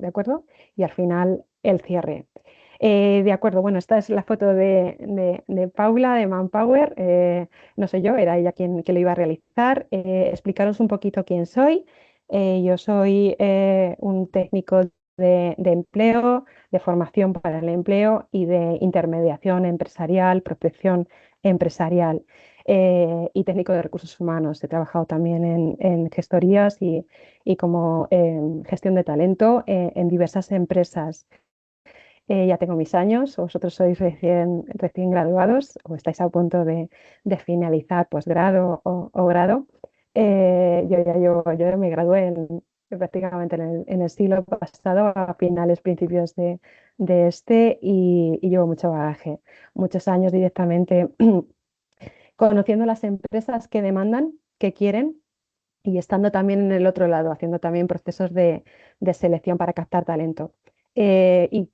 ¿de acuerdo? Y al final el cierre. De acuerdo, bueno, esta es la foto de Paula, de Manpower. No soy yo, era ella quien que lo iba a realizar. Explicaros un poquito quién soy. Yo soy un técnico de empleo, de formación para el empleo y de intermediación empresarial, protección empresarial y técnico de recursos humanos. He trabajado también en gestorías y como gestión de talento en diversas empresas. Ya tengo mis años, vosotros sois recién graduados o estáis a punto de finalizar posgrado o grado. Yo me gradué prácticamente en el siglo pasado, a finales, principios de este, y llevo mucho bagaje, muchos años directamente conociendo las empresas que demandan, que quieren y estando también en el otro lado, haciendo también procesos de selección para captar talento. Y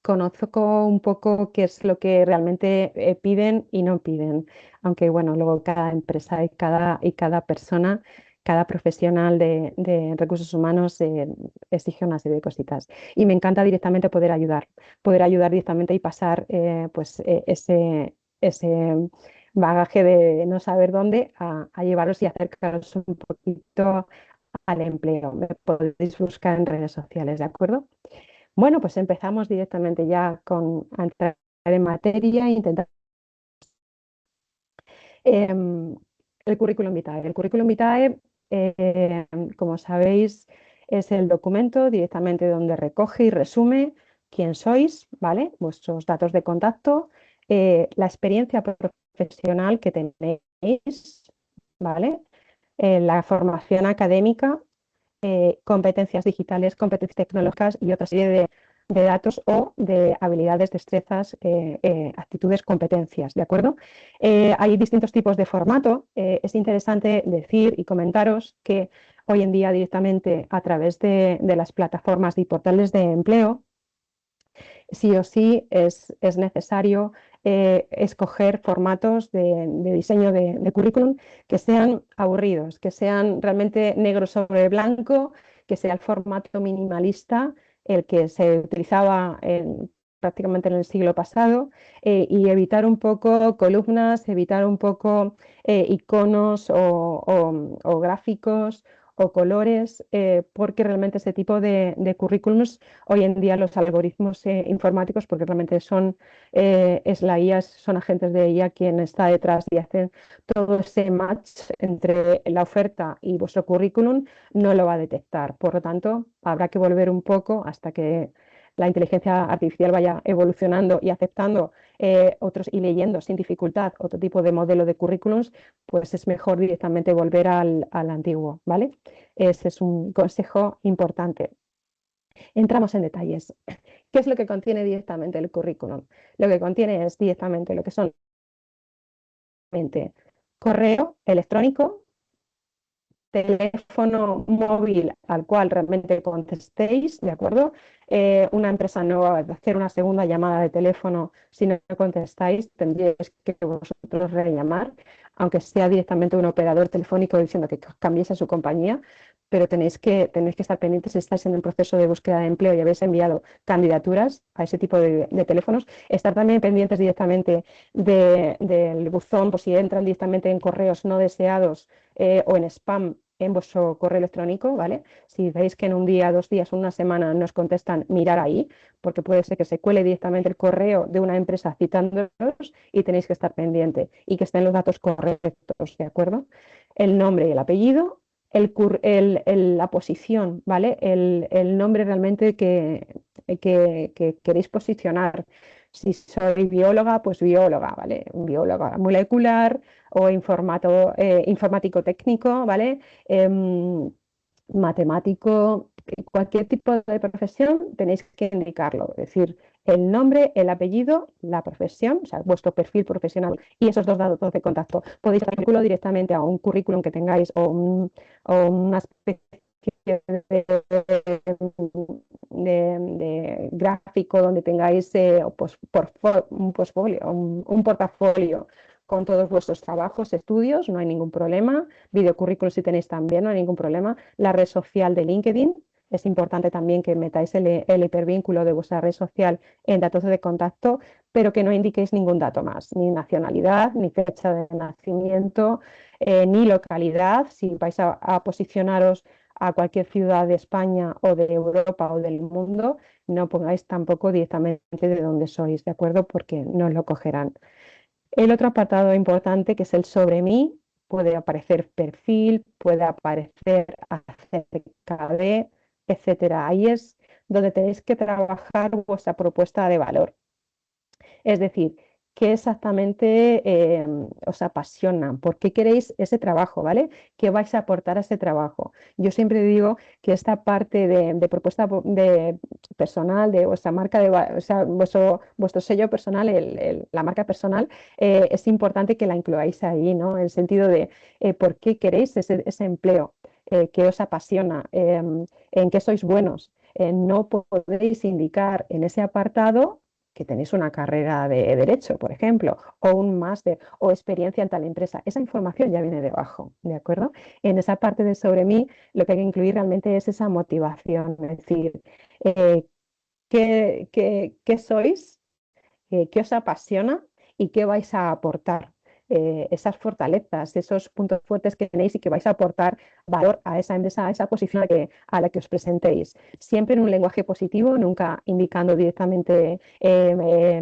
conozco un poco qué es lo que realmente piden y no piden, aunque bueno, luego cada empresa y cada persona, cada profesional de recursos humanos exige una serie de cositas. Y me encanta directamente poder ayudar directamente y pasar ese bagaje de no saber dónde a llevaros y acercaros un poquito al empleo. Me podéis buscar en redes sociales, ¿de acuerdo? Bueno, pues empezamos directamente ya a entrar en materia e intentar em, el currículum vitae. El currículum vitae, como sabéis, es el documento directamente donde recoge y resume quién sois, ¿vale? Vuestros datos de contacto, la experiencia profesional que tenéis, ¿vale? La formación académica, competencias digitales, competencias tecnológicas y otra serie de datos o de habilidades, destrezas, actitudes, competencias, ¿de acuerdo? Hay distintos tipos de formato. Es interesante decir y comentaros que hoy en día directamente a través de las plataformas y portales de empleo, sí o sí es necesario escoger formatos de diseño de currículum que sean aburridos, que sean realmente negro sobre blanco, que sea el formato minimalista, el que se utilizaba prácticamente en el siglo pasado, y evitar un poco columnas, evitar un poco iconos o gráficos o colores, porque realmente ese tipo de currículums hoy en día los algoritmos informáticos, porque realmente es la IA, son agentes de IA quien está detrás y hacen todo ese match entre la oferta y vuestro currículum, no lo va a detectar. Por lo tanto, habrá que volver un poco hasta que la inteligencia artificial vaya evolucionando y aceptando otros y leyendo sin dificultad otro tipo de modelo de currículums, pues es mejor directamente volver al antiguo, ¿vale? Ese es un consejo importante. Entramos en detalles. ¿Qué es lo que contiene directamente el currículum? Lo que contiene es directamente lo que son correo electrónico, teléfono móvil al cual realmente contestéis, ¿de acuerdo? Una empresa no va a hacer una segunda llamada de teléfono si no contestáis, tendríais que vosotros rellamar, aunque sea directamente un operador telefónico diciendo que cambiéis a su compañía, pero tenéis que estar pendientes si estáis en el proceso de búsqueda de empleo y habéis enviado candidaturas a ese tipo de teléfonos, estar también pendientes directamente del buzón, por si entran directamente en correos no deseados o en spam en vuestro correo electrónico, ¿vale? Si veis que en un día, 2 días, una semana no os contestan, mirar ahí, porque puede ser que se cuele directamente el correo de una empresa citándolos y tenéis que estar pendiente y que estén los datos correctos, ¿de acuerdo? El nombre y el apellido, la posición, ¿vale? El nombre realmente que queréis posicionar. Si soy bióloga, pues bióloga, ¿vale? Bióloga molecular o informático técnico, ¿vale? Matemático, cualquier tipo de profesión tenéis que indicarlo, es decir, el nombre, el apellido, la profesión, o sea, vuestro perfil profesional y esos dos datos de contacto. Podéis vincularlo directamente a un currículum que tengáis o una especie de gráfico donde tengáis un portfolio, un portafolio con todos vuestros trabajos, estudios, no hay ningún problema. Videocurrículos si tenéis también, no hay ningún problema. La red social de LinkedIn es importante también que metáis el hipervínculo de vuestra red social en datos de contacto, pero que no indiquéis ningún dato más, ni nacionalidad, ni fecha de nacimiento, ni localidad. Si vais a posicionaros a cualquier ciudad de España o de Europa o del mundo, no pongáis tampoco directamente de dónde sois, ¿de acuerdo? Porque no lo cogerán. El otro apartado importante, que es el sobre mí, puede aparecer perfil, puede aparecer acerca de, etcétera. Ahí es donde tenéis que trabajar vuestra propuesta de valor. Es decir, qué exactamente os apasiona, por qué queréis ese trabajo, ¿vale? ¿Qué vais a aportar a ese trabajo? Yo siempre digo que esta parte de propuesta de personal, de vuestra marca, o sea, vuestro sello personal, la marca personal, es importante que la incluáis ahí, ¿no? En el sentido de por qué queréis ese empleo, qué os apasiona, en qué sois buenos. No podéis indicar en ese apartado que tenéis una carrera de derecho, por ejemplo, o un máster o experiencia en tal empresa. Esa información ya viene debajo, ¿de acuerdo? En esa parte de sobre mí, lo que hay que incluir realmente es esa motivación, es decir, eh, qué sois, qué os apasiona y qué vais a aportar. Esas fortalezas, esos puntos fuertes que tenéis y que vais a aportar valor a esa empresa, a esa posición a la que os presentéis. Siempre en un lenguaje positivo, nunca indicando directamente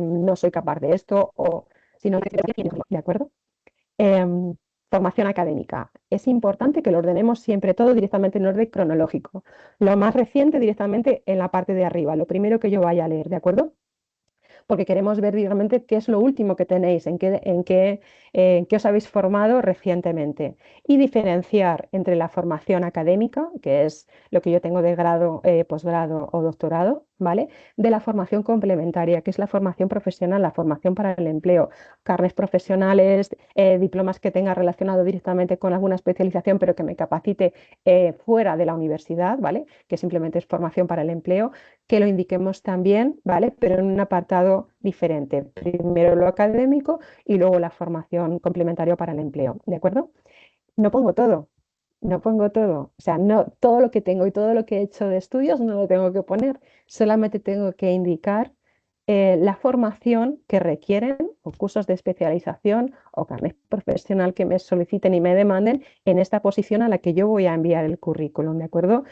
no soy capaz de esto, sino que ¿de acuerdo? Formación académica. Es importante que lo ordenemos siempre todo directamente en orden cronológico. Lo más reciente directamente en la parte de arriba, lo primero que yo vaya a leer, ¿de acuerdo? Porque queremos ver realmente qué es lo último que tenéis, en qué os habéis formado recientemente y diferenciar entre la formación académica, que es lo que yo tengo de grado, posgrado o doctorado, ¿vale? De la formación complementaria, que es la formación profesional, la formación para el empleo, carnes profesionales, diplomas que tenga relacionado directamente con alguna especialización, pero que me capacite fuera de la universidad, ¿vale? Que simplemente es formación para el empleo, que lo indiquemos también, ¿vale? Pero en un apartado diferente. Primero lo académico y luego la formación complementaria para el empleo, ¿de acuerdo? No pongo todo, no pongo todo. O sea, no todo lo que tengo y todo lo que he hecho de estudios no lo tengo que poner, solamente tengo que indicar la formación que requieren o cursos de especialización o carnet profesional que me soliciten y me demanden en esta posición a la que yo voy a enviar el currículum, ¿de acuerdo?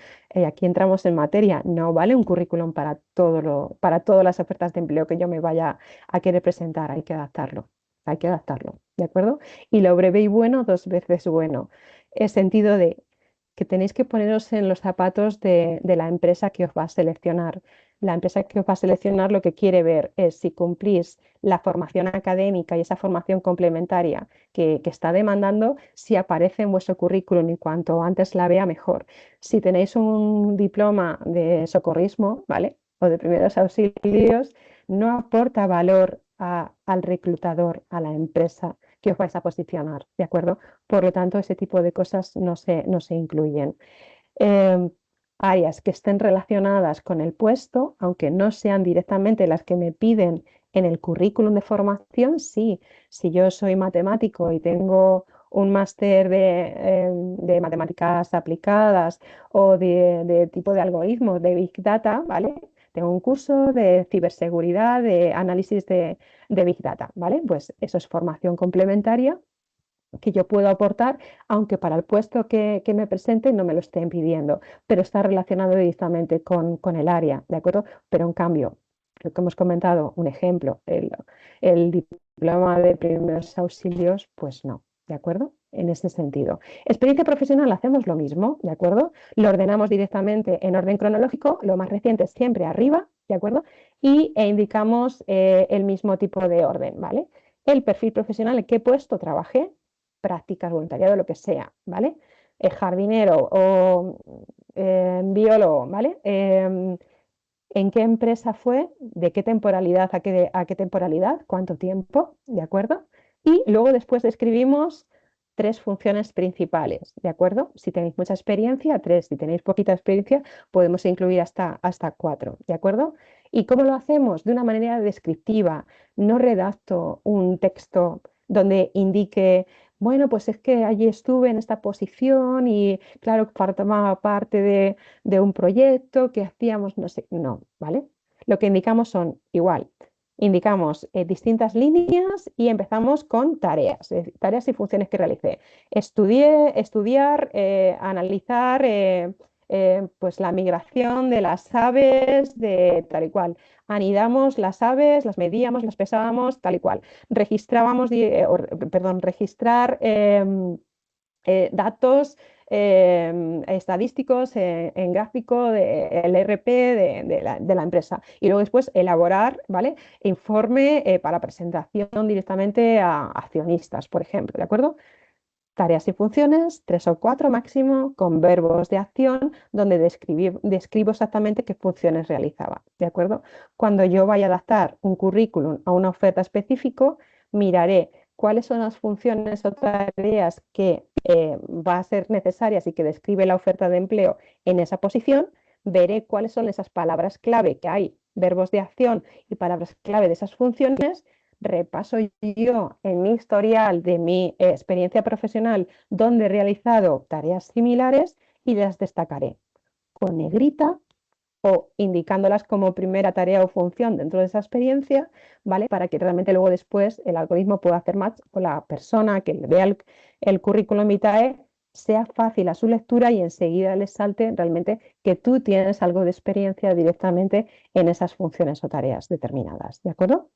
Aquí entramos en materia, no vale un currículum para todas las ofertas de empleo que yo me vaya a querer presentar, hay que adaptarlo, ¿de acuerdo? Y lo breve y bueno, dos veces bueno. El sentido de que tenéis que poneros en los zapatos de la empresa que os va a seleccionar. La empresa que os va a seleccionar lo que quiere ver es si cumplís la formación académica y esa formación complementaria que está demandando, si aparece en vuestro currículum y cuanto antes la vea mejor. Si tenéis un diploma de socorrismo, ¿vale? O de primeros auxilios, no aporta valor al reclutador, a la empresa que os vais a posicionar, ¿de acuerdo? Por lo tanto, ese tipo de cosas no se incluyen. Eh, Áreas que estén relacionadas con el puesto, aunque no sean directamente las que me piden en el currículum de formación, sí. Si yo soy matemático y tengo un máster de matemáticas aplicadas o de tipo de algoritmos, de Big Data, ¿vale? Tengo un curso de ciberseguridad, de análisis de Big Data, ¿vale? Pues eso es formación complementaria que yo puedo aportar, aunque para el puesto que me presente no me lo estén pidiendo, pero está relacionado directamente con el área, ¿de acuerdo? Pero en cambio, lo que hemos comentado, un ejemplo, el diploma de primeros auxilios, pues no, ¿de acuerdo? En ese sentido. Experiencia profesional, hacemos lo mismo, ¿de acuerdo? Lo ordenamos directamente en orden cronológico, lo más reciente siempre arriba, ¿de acuerdo? E indicamos el mismo tipo de orden, ¿vale? El perfil profesional, en qué puesto trabajé, prácticas, voluntariado, lo que sea, ¿vale? Jardinero o biólogo, ¿vale? ¿En qué empresa fue? ¿De qué temporalidad a qué temporalidad? ¿Cuánto tiempo? ¿De acuerdo? Y luego después describimos tres funciones principales, ¿de acuerdo? Si tenéis mucha experiencia, tres. Si tenéis poquita experiencia, podemos incluir hasta cuatro, ¿de acuerdo? ¿Y cómo lo hacemos? De una manera descriptiva. No redacto un texto donde indique bueno, pues es que allí estuve en esta posición y claro, formaba parte de un proyecto que hacíamos, no sé, no, ¿vale? Lo que indicamos son igual, indicamos distintas líneas y empezamos con tareas, es decir, tareas y funciones que realicé. Estudiar, analizar pues la migración de las aves de tal y cual. Anidamos las aves, las medíamos, las pesábamos, tal y cual registrábamos, registrar datos estadísticos en gráfico del RP de la empresa y luego después elaborar, ¿vale? Informe para presentación directamente a accionistas, por ejemplo, ¿de acuerdo? Tareas y funciones, 3 o 4 máximo, con verbos de acción, donde describo exactamente qué funciones realizaba, ¿de acuerdo? Cuando yo vaya a adaptar un currículum a una oferta específica, miraré cuáles son las funciones o tareas que va a ser necesarias y que describe la oferta de empleo en esa posición, veré cuáles son esas palabras clave que hay, verbos de acción y palabras clave de esas funciones, repaso yo en mi historial de mi experiencia profesional donde he realizado tareas similares y las destacaré con negrita o indicándolas como primera tarea o función dentro de esa experiencia, ¿vale? Para que realmente luego después el algoritmo pueda hacer match con la persona que vea el currículum vitae, sea fácil a su lectura y enseguida les salte realmente que tú tienes algo de experiencia directamente en esas funciones o tareas determinadas, ¿de acuerdo?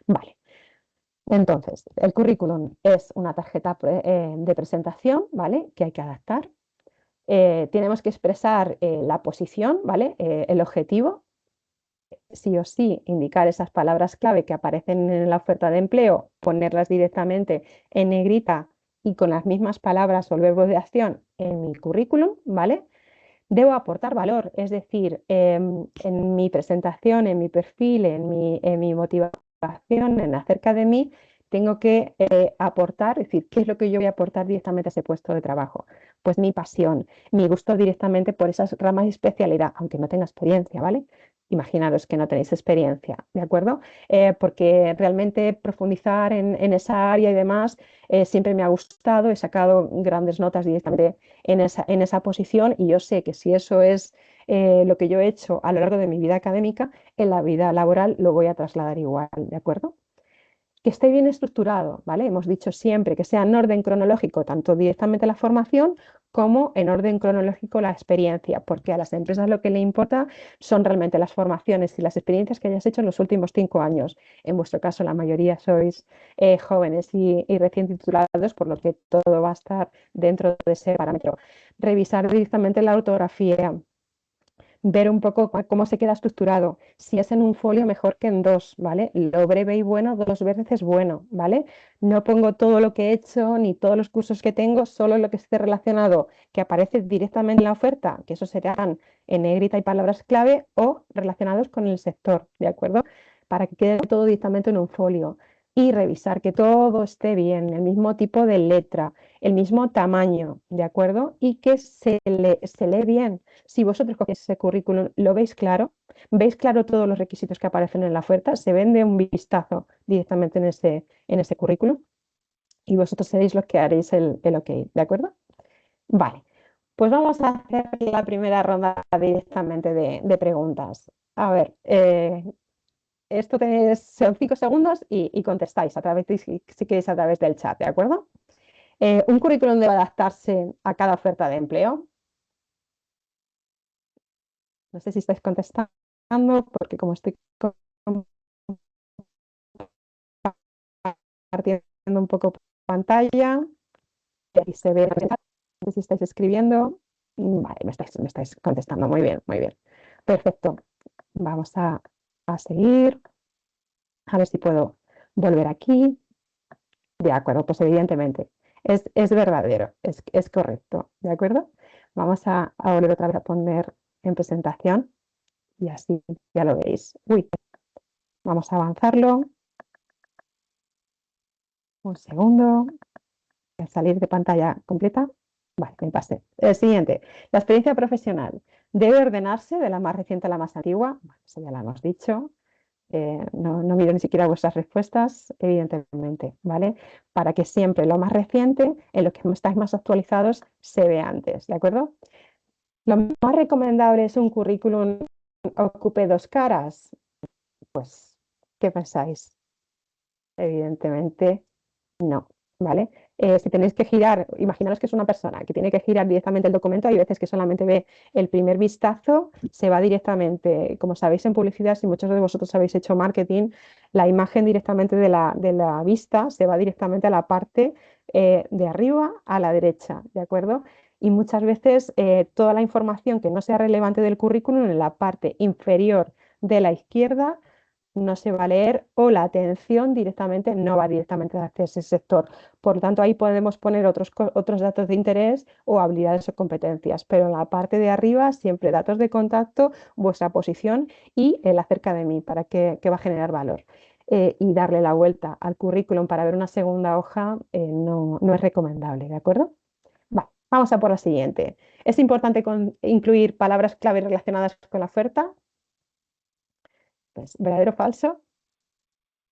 Vale. Entonces, el currículum es una tarjeta de presentación, ¿vale? Que hay que adaptar. Tenemos que expresar la posición, ¿vale? El objetivo, sí o sí, indicar esas palabras clave que aparecen en la oferta de empleo, ponerlas directamente en negrita y con las mismas palabras o el verbo de acción en mi currículum, ¿vale? Debo aportar valor, es decir, en mi presentación, en mi perfil, en mi motivación, en acerca de mí, tengo que aportar, es decir, ¿qué es lo que yo voy a aportar directamente a ese puesto de trabajo? Pues mi pasión, mi gusto directamente por esas ramas de especialidad, aunque no tenga experiencia, ¿vale? Imaginaros que no tenéis experiencia, ¿de acuerdo? Porque realmente profundizar en esa área y demás siempre me ha gustado, he sacado grandes notas directamente en esa posición y yo sé que si eso es lo que yo he hecho a lo largo de mi vida académica, en la vida laboral lo voy a trasladar igual, ¿de acuerdo? Que esté bien estructurado, ¿vale? Hemos dicho siempre que sea en orden cronológico, tanto directamente la formación como en orden cronológico la experiencia, porque a las empresas lo que le importa son realmente las formaciones y las experiencias que hayas hecho en los últimos 5 años. En vuestro caso, la mayoría sois jóvenes y recién titulados, por lo que todo va a estar dentro de ese parámetro. Revisar directamente la ortografía, ver un poco cómo se queda estructurado. Si es en un folio, mejor que en dos, ¿vale? Lo breve y bueno, 2 veces es bueno, ¿vale? No pongo todo lo que he hecho ni todos los cursos que tengo, solo lo que esté relacionado, que aparece directamente en la oferta, que eso serán en negrita y palabras clave, o relacionados con el sector, ¿de acuerdo? Para que quede todo directamente en un folio. Y revisar que todo esté bien, el mismo tipo de letra, el mismo tamaño, ¿de acuerdo? Y que se lee bien. Si vosotros cogéis ese currículum, lo veis claro todos los requisitos que aparecen en la oferta, se ven de un vistazo directamente en ese currículum y vosotros seréis los que haréis el OK, ¿de acuerdo? Vale, pues vamos a hacer la primera ronda directamente de preguntas. A ver, son 5 segundos y contestáis a través si queréis a través del chat, ¿de acuerdo? ¿Un currículum debe adaptarse a cada oferta de empleo? No sé si estáis contestando, porque como estoy compartiendo un poco pantalla, y se ve, no sé si estáis escribiendo. Vale, me estáis contestando. Muy bien, muy bien. Perfecto. Vamos a seguir. A ver si puedo volver aquí. De acuerdo, pues evidentemente es verdadero, es correcto. ¿De acuerdo? Vamos a volver otra vez a poner en presentación y así ya lo veis. Uy, vamos a avanzarlo. Un segundo. Voy a salir de pantalla completa. Vale, me pasé. El siguiente. La experiencia profesional debe ordenarse de la más reciente a la más antigua. Bueno, eso ya lo hemos dicho. no miro ni siquiera vuestras respuestas, evidentemente, ¿vale? Para que siempre lo más reciente, en lo que estáis más actualizados, se vea antes, ¿de acuerdo? Lo más recomendable es un currículum ocupe dos caras. Pues, ¿qué pensáis? Evidentemente no, ¿vale? Si tenéis que girar, imaginaros que es una persona que tiene que girar directamente el documento, hay veces que solamente ve el primer vistazo, se va directamente, como sabéis en publicidad, si muchos de vosotros habéis hecho marketing, la imagen directamente de la vista se va directamente a la parte de arriba a la derecha, ¿de acuerdo? Y muchas veces toda la información que no sea relevante del currículum en la parte inferior de la izquierda no se va a leer o la atención directamente no va directamente hacia ese sector. Por lo tanto, ahí podemos poner otros datos de interés o habilidades o competencias, pero en la parte de arriba siempre datos de contacto, vuestra posición y el acerca de mí, para que va a generar valor. Y darle la vuelta al currículum para ver una segunda hoja no es recomendable, ¿de acuerdo? Vamos a por la siguiente. ¿Es importante incluir palabras clave relacionadas con la oferta? Pues, ¿verdadero o falso?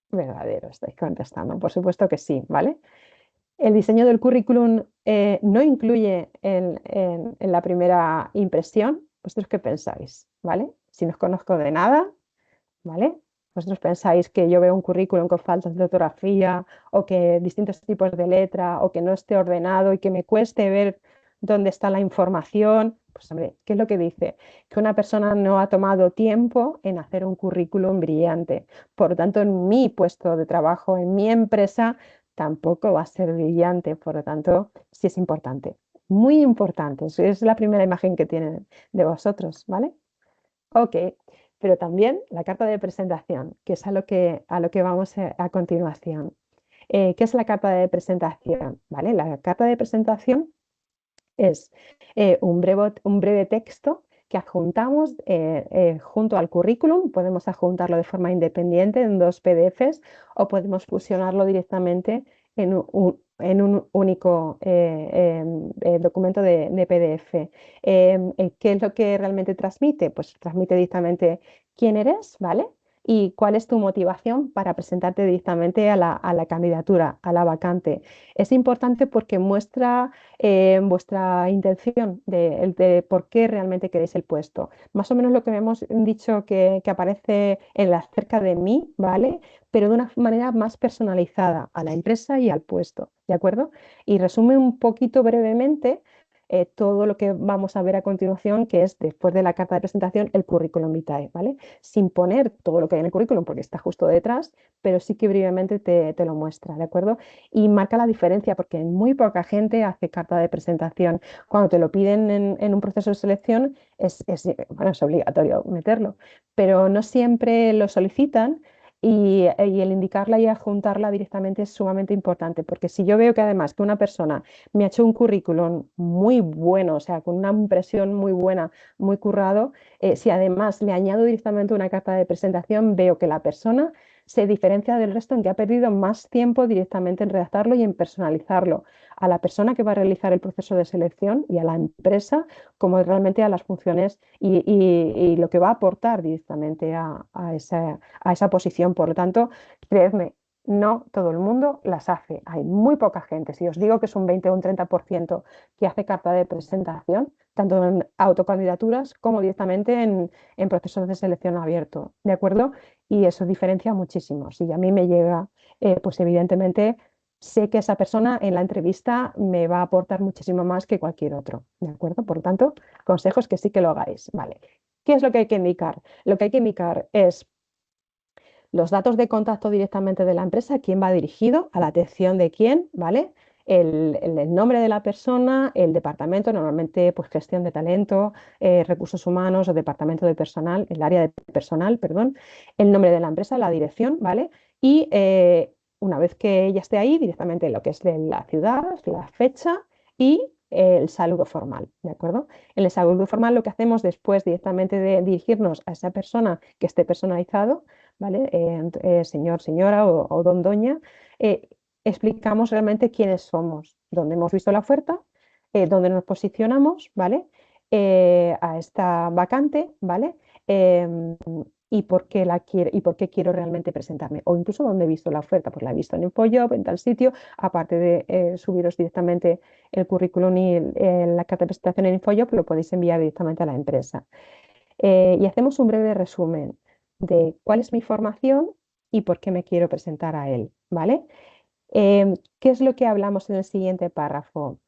Verdadero, estáis contestando. Por supuesto que sí, ¿vale? El diseño del currículum no incluye en la primera impresión. ¿Vosotros qué pensáis? ¿Vale? Si no os conozco de nada, ¿vale? ¿Vosotros pensáis que yo veo un currículum con faltas de ortografía o que distintos tipos de letra o que no esté ordenado y que me cueste ver dónde está la información? Pues hombre, ¿qué es lo que dice? Que una persona no ha tomado tiempo en hacer un currículum brillante. Por lo tanto, en mi puesto de trabajo, en mi empresa, tampoco va a ser brillante. Por lo tanto, sí es importante. Muy importante. Es la primera imagen que tienen de vosotros, ¿vale? Ok, pero también la carta de presentación, que es a lo que vamos a continuación. ¿Qué es la carta de presentación? ¿Vale? La carta de presentación es un breve texto que adjuntamos junto al currículum. Podemos adjuntarlo de forma independiente en dos PDFs o podemos fusionarlo directamente en un único documento de PDF. ¿Qué es lo que realmente transmite? Pues transmite directamente quién eres, ¿vale? Y cuál es tu motivación para presentarte directamente a la candidatura, a la vacante. Es importante porque muestra vuestra intención de por qué realmente queréis el puesto. Más o menos lo que hemos dicho que aparece en la cerca de mí, ¿vale? Pero de una manera más personalizada a la empresa y al puesto, ¿de acuerdo? Y resume un poquito brevemente todo lo que vamos a ver a continuación, que es después de la carta de presentación, el currículum vitae, ¿vale? Sin poner todo lo que hay en el currículum, porque está justo detrás, pero sí que brevemente te lo muestra, ¿de acuerdo? Y marca la diferencia porque muy poca gente hace carta de presentación. Cuando te lo piden en un proceso de selección bueno, es obligatorio meterlo, pero no siempre lo solicitan y el indicarla y adjuntarla directamente es sumamente importante, porque si yo veo que además que una persona me ha hecho un currículum muy bueno, o sea, con una impresión muy buena, muy currado, si además le añado directamente una carta de presentación, veo que la persona se diferencia del resto en que ha perdido más tiempo directamente en redactarlo y en personalizarlo a la persona que va a realizar el proceso de selección y a la empresa, como realmente a las funciones y lo que va a aportar directamente a esa posición. Por lo tanto, creedme, no todo el mundo las hace. Hay muy poca gente. Si os digo que es un 20 o un 30% que hace carta de presentación, tanto en autocandidaturas como directamente en procesos de selección abierto. ¿De acuerdo? Y eso diferencia muchísimo. Si a mí me llega, pues evidentemente sé que esa persona en la entrevista me va a aportar muchísimo más que cualquier otro. ¿De acuerdo? Por lo tanto, consejos que sí que lo hagáis. Vale. ¿Qué es lo que hay que indicar? Lo que hay que indicar es los datos de contacto directamente de la empresa, quién va dirigido, a la atención de quién, ¿vale? El nombre de la persona, el departamento, normalmente pues gestión de talento, recursos humanos o departamento de personal, el área de personal, perdón, el nombre de la empresa, la dirección, ¿vale? Y una vez que ella esté ahí, directamente lo que es de la ciudad, la fecha y el saludo formal, ¿de acuerdo? En el saludo formal lo que hacemos después directamente de dirigirnos a esa persona que esté personalizado, ¿vale? Señor, señora o don, doña, eh, explicamos realmente quiénes somos, dónde hemos visto la oferta, dónde nos posicionamos, ¿vale? A esta vacante, ¿vale? y por qué la quiero y por qué quiero realmente presentarme. O incluso dónde he visto la oferta, pues la he visto en InfoJob, en tal sitio, aparte de subiros directamente el currículum y la carta de presentación en InfoJob, lo podéis enviar directamente a la empresa. Y hacemos un breve resumen de cuál es mi formación y por qué me quiero presentar a él, ¿vale? ¿Qué es lo que hablamos en el siguiente párrafo?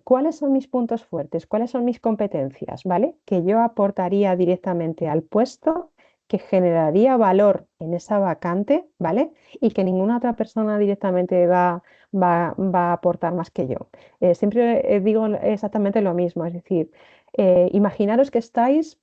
¿Cuáles son mis puntos fuertes? ¿Cuáles son mis competencias? ¿Vale? Que yo aportaría directamente al puesto, que generaría valor en esa vacante, ¿vale? Y que ninguna otra persona directamente va a aportar más que yo. Siempre digo exactamente lo mismo, es decir, imaginaros que estáis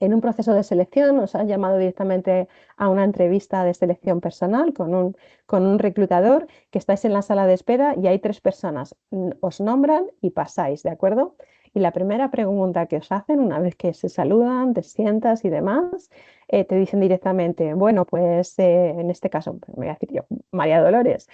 en un proceso de selección, os han llamado directamente a una entrevista de selección personal con un reclutador, que estáis en la sala de espera y hay tres personas, os nombran y pasáis, ¿de acuerdo? Y la primera pregunta que os hacen, una vez que se saludan, te sientas y demás, te dicen directamente, bueno, pues en este caso, pues, me voy a decir yo, María Dolores,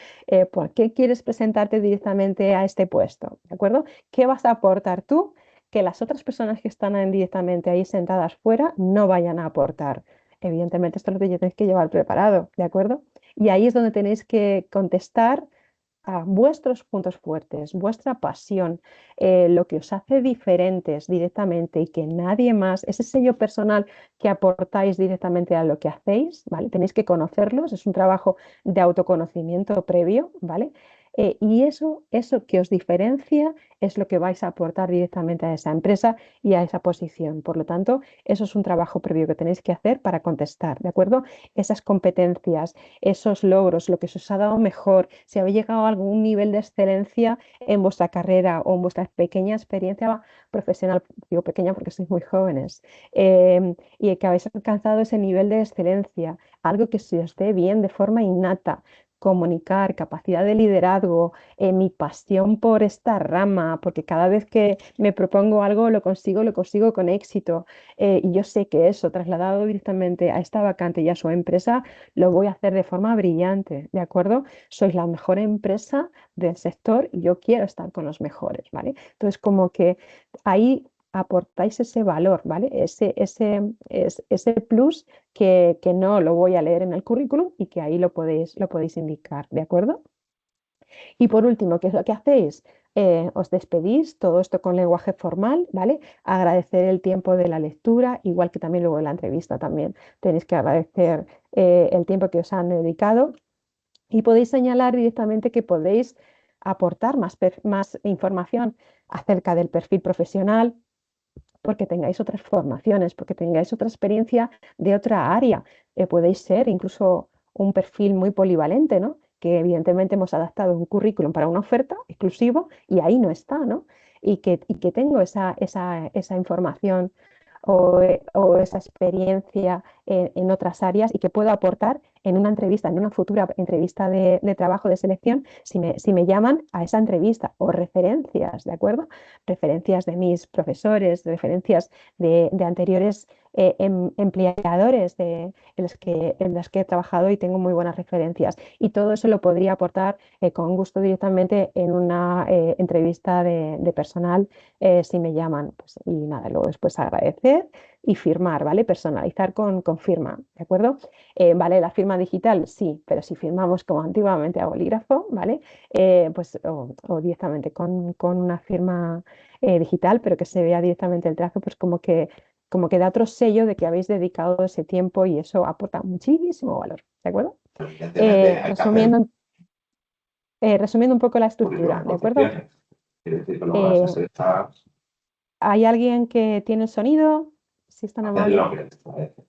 ¿por qué quieres presentarte directamente a este puesto? ¿De acuerdo? ¿Qué vas a aportar tú que las otras personas que están directamente ahí sentadas fuera no vayan a aportar? Evidentemente, esto es lo que tenéis que llevar preparado, ¿de acuerdo? Y ahí es donde tenéis que contestar a vuestros puntos fuertes, vuestra pasión, lo que os hace diferentes directamente y que nadie más, ese sello personal que aportáis directamente a lo que hacéis, ¿vale? Tenéis que conocerlos, es un trabajo de autoconocimiento previo, ¿vale? Y eso que os diferencia es lo que vais a aportar directamente a esa empresa y a esa posición. Por lo tanto, eso es un trabajo previo que tenéis que hacer para contestar, ¿de acuerdo? Esas competencias, esos logros, lo que se os ha dado mejor, si habéis llegado a algún nivel de excelencia en vuestra carrera o en vuestra pequeña experiencia profesional, digo pequeña porque sois muy jóvenes, y que habéis alcanzado ese nivel de excelencia, algo que se os dé bien de forma innata. Comunicar, capacidad de liderazgo, mi pasión por esta rama, porque cada vez que me propongo algo lo consigo con éxito. Y yo sé que eso, trasladado directamente a esta vacante y a su empresa, lo voy a hacer de forma brillante, ¿de acuerdo? Sois la mejor empresa del sector y yo quiero estar con los mejores, ¿vale? Entonces, como que ahí aportáis ese valor, ¿vale? Ese plus que no lo voy a leer en el currículum y que ahí lo podéis indicar, ¿de acuerdo? Y por último, ¿qué es lo que hacéis? Os despedís, todo esto con lenguaje formal, ¿vale? Agradecer el tiempo de la lectura, igual que también luego en la entrevista también tenéis que agradecer el tiempo que os han dedicado y podéis señalar directamente que podéis aportar más información acerca del perfil profesional, porque tengáis otras formaciones, porque tengáis otra experiencia de otra área. Podéis ser incluso un perfil muy polivalente, ¿no? Que evidentemente hemos adaptado un currículum para una oferta exclusivo y ahí no está, ¿no? Y que tengo esa información o esa experiencia en otras áreas y que puedo aportar en una entrevista, en una futura entrevista de trabajo de selección, si me llaman a esa entrevista, o referencias, ¿de acuerdo? Referencias de mis profesores, referencias de anteriores empleadores en los que he trabajado y tengo muy buenas referencias. Y todo eso lo podría aportar con gusto directamente en una entrevista de personal si me llaman. Pues, y nada, luego después agradecer y firmar, ¿vale? Personalizar con firma, ¿de acuerdo? ¿Vale? La firma digital, sí, pero si firmamos como antiguamente a bolígrafo, ¿vale? Pues, o directamente con una firma digital, pero que se vea directamente el trazo, pues como que da otro sello de que habéis dedicado ese tiempo y eso aporta muchísimo valor, ¿de acuerdo? Evidentemente hay que hacer Resumiendo un poco la estructura, currículum, ¿de acuerdo? posiciones. Quiere decir que luego las Eh, entrevistas ¿Hay alguien que tiene el sonido? Si es tan hacen amable. lo que les parece.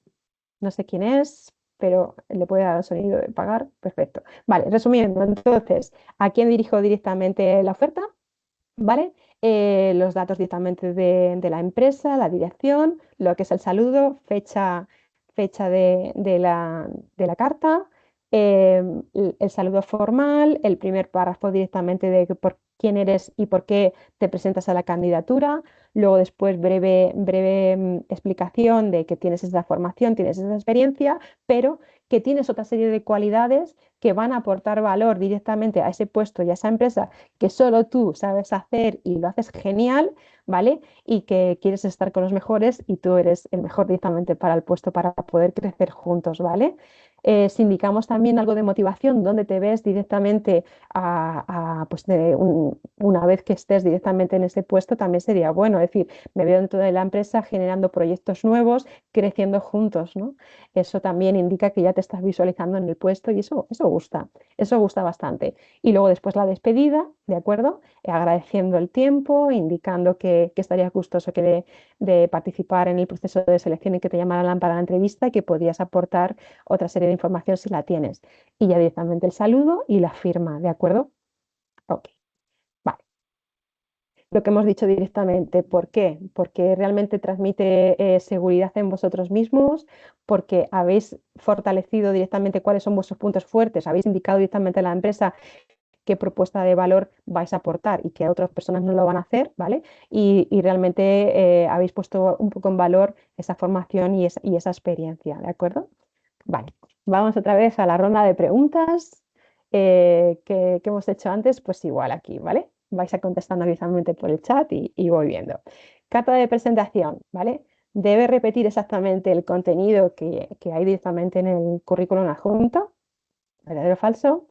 No sé quién es, pero le puede dar el sonido de pagar. Perfecto. Vale, resumiendo, entonces, ¿a quién dirijo directamente la oferta? ¿Vale? Los datos directamente de la empresa, la dirección, lo que es el saludo, fecha de la carta, el saludo formal, el primer párrafo directamente de por quién eres y por qué te presentas a la candidatura. Luego después breve explicación de que tienes esa formación, tienes esa experiencia, pero que tienes otra serie de cualidades que van a aportar valor directamente a ese puesto y a esa empresa que solo tú sabes hacer y lo haces genial, ¿vale? Y que quieres estar con los mejores y tú eres el mejor directamente para el puesto para poder crecer juntos, ¿vale? Si indicamos también algo de motivación, donde te ves directamente pues una vez que estés directamente en ese puesto, también sería bueno. Es decir, me veo dentro de la empresa generando proyectos nuevos, creciendo juntos, ¿no? Eso también indica que ya te estás visualizando en el puesto y eso gusta bastante. Y luego después la despedida, ¿de acuerdo? Agradeciendo el tiempo, indicando que estarías gustoso de participar en el proceso de selección y que te llamaran para la entrevista y que podías aportar otra serie de información si la tienes. Y ya directamente el saludo y la firma, ¿de acuerdo? Ok, vale. Lo que hemos dicho directamente, ¿por qué? Porque realmente transmite seguridad en vosotros mismos, porque habéis fortalecido directamente cuáles son vuestros puntos fuertes, habéis indicado directamente a la empresa qué propuesta de valor vais a aportar y que otras personas no lo van a hacer, ¿vale? Y realmente habéis puesto un poco en valor esa formación y esa experiencia, ¿de acuerdo? Vale, vamos otra vez a la ronda de preguntas que hemos hecho antes, pues igual aquí, ¿vale? Vais a contestando directamente por el chat y voy viendo. Carta de presentación, ¿vale? Debe repetir exactamente el contenido que hay directamente en el currículum adjunto, ¿verdadero o falso?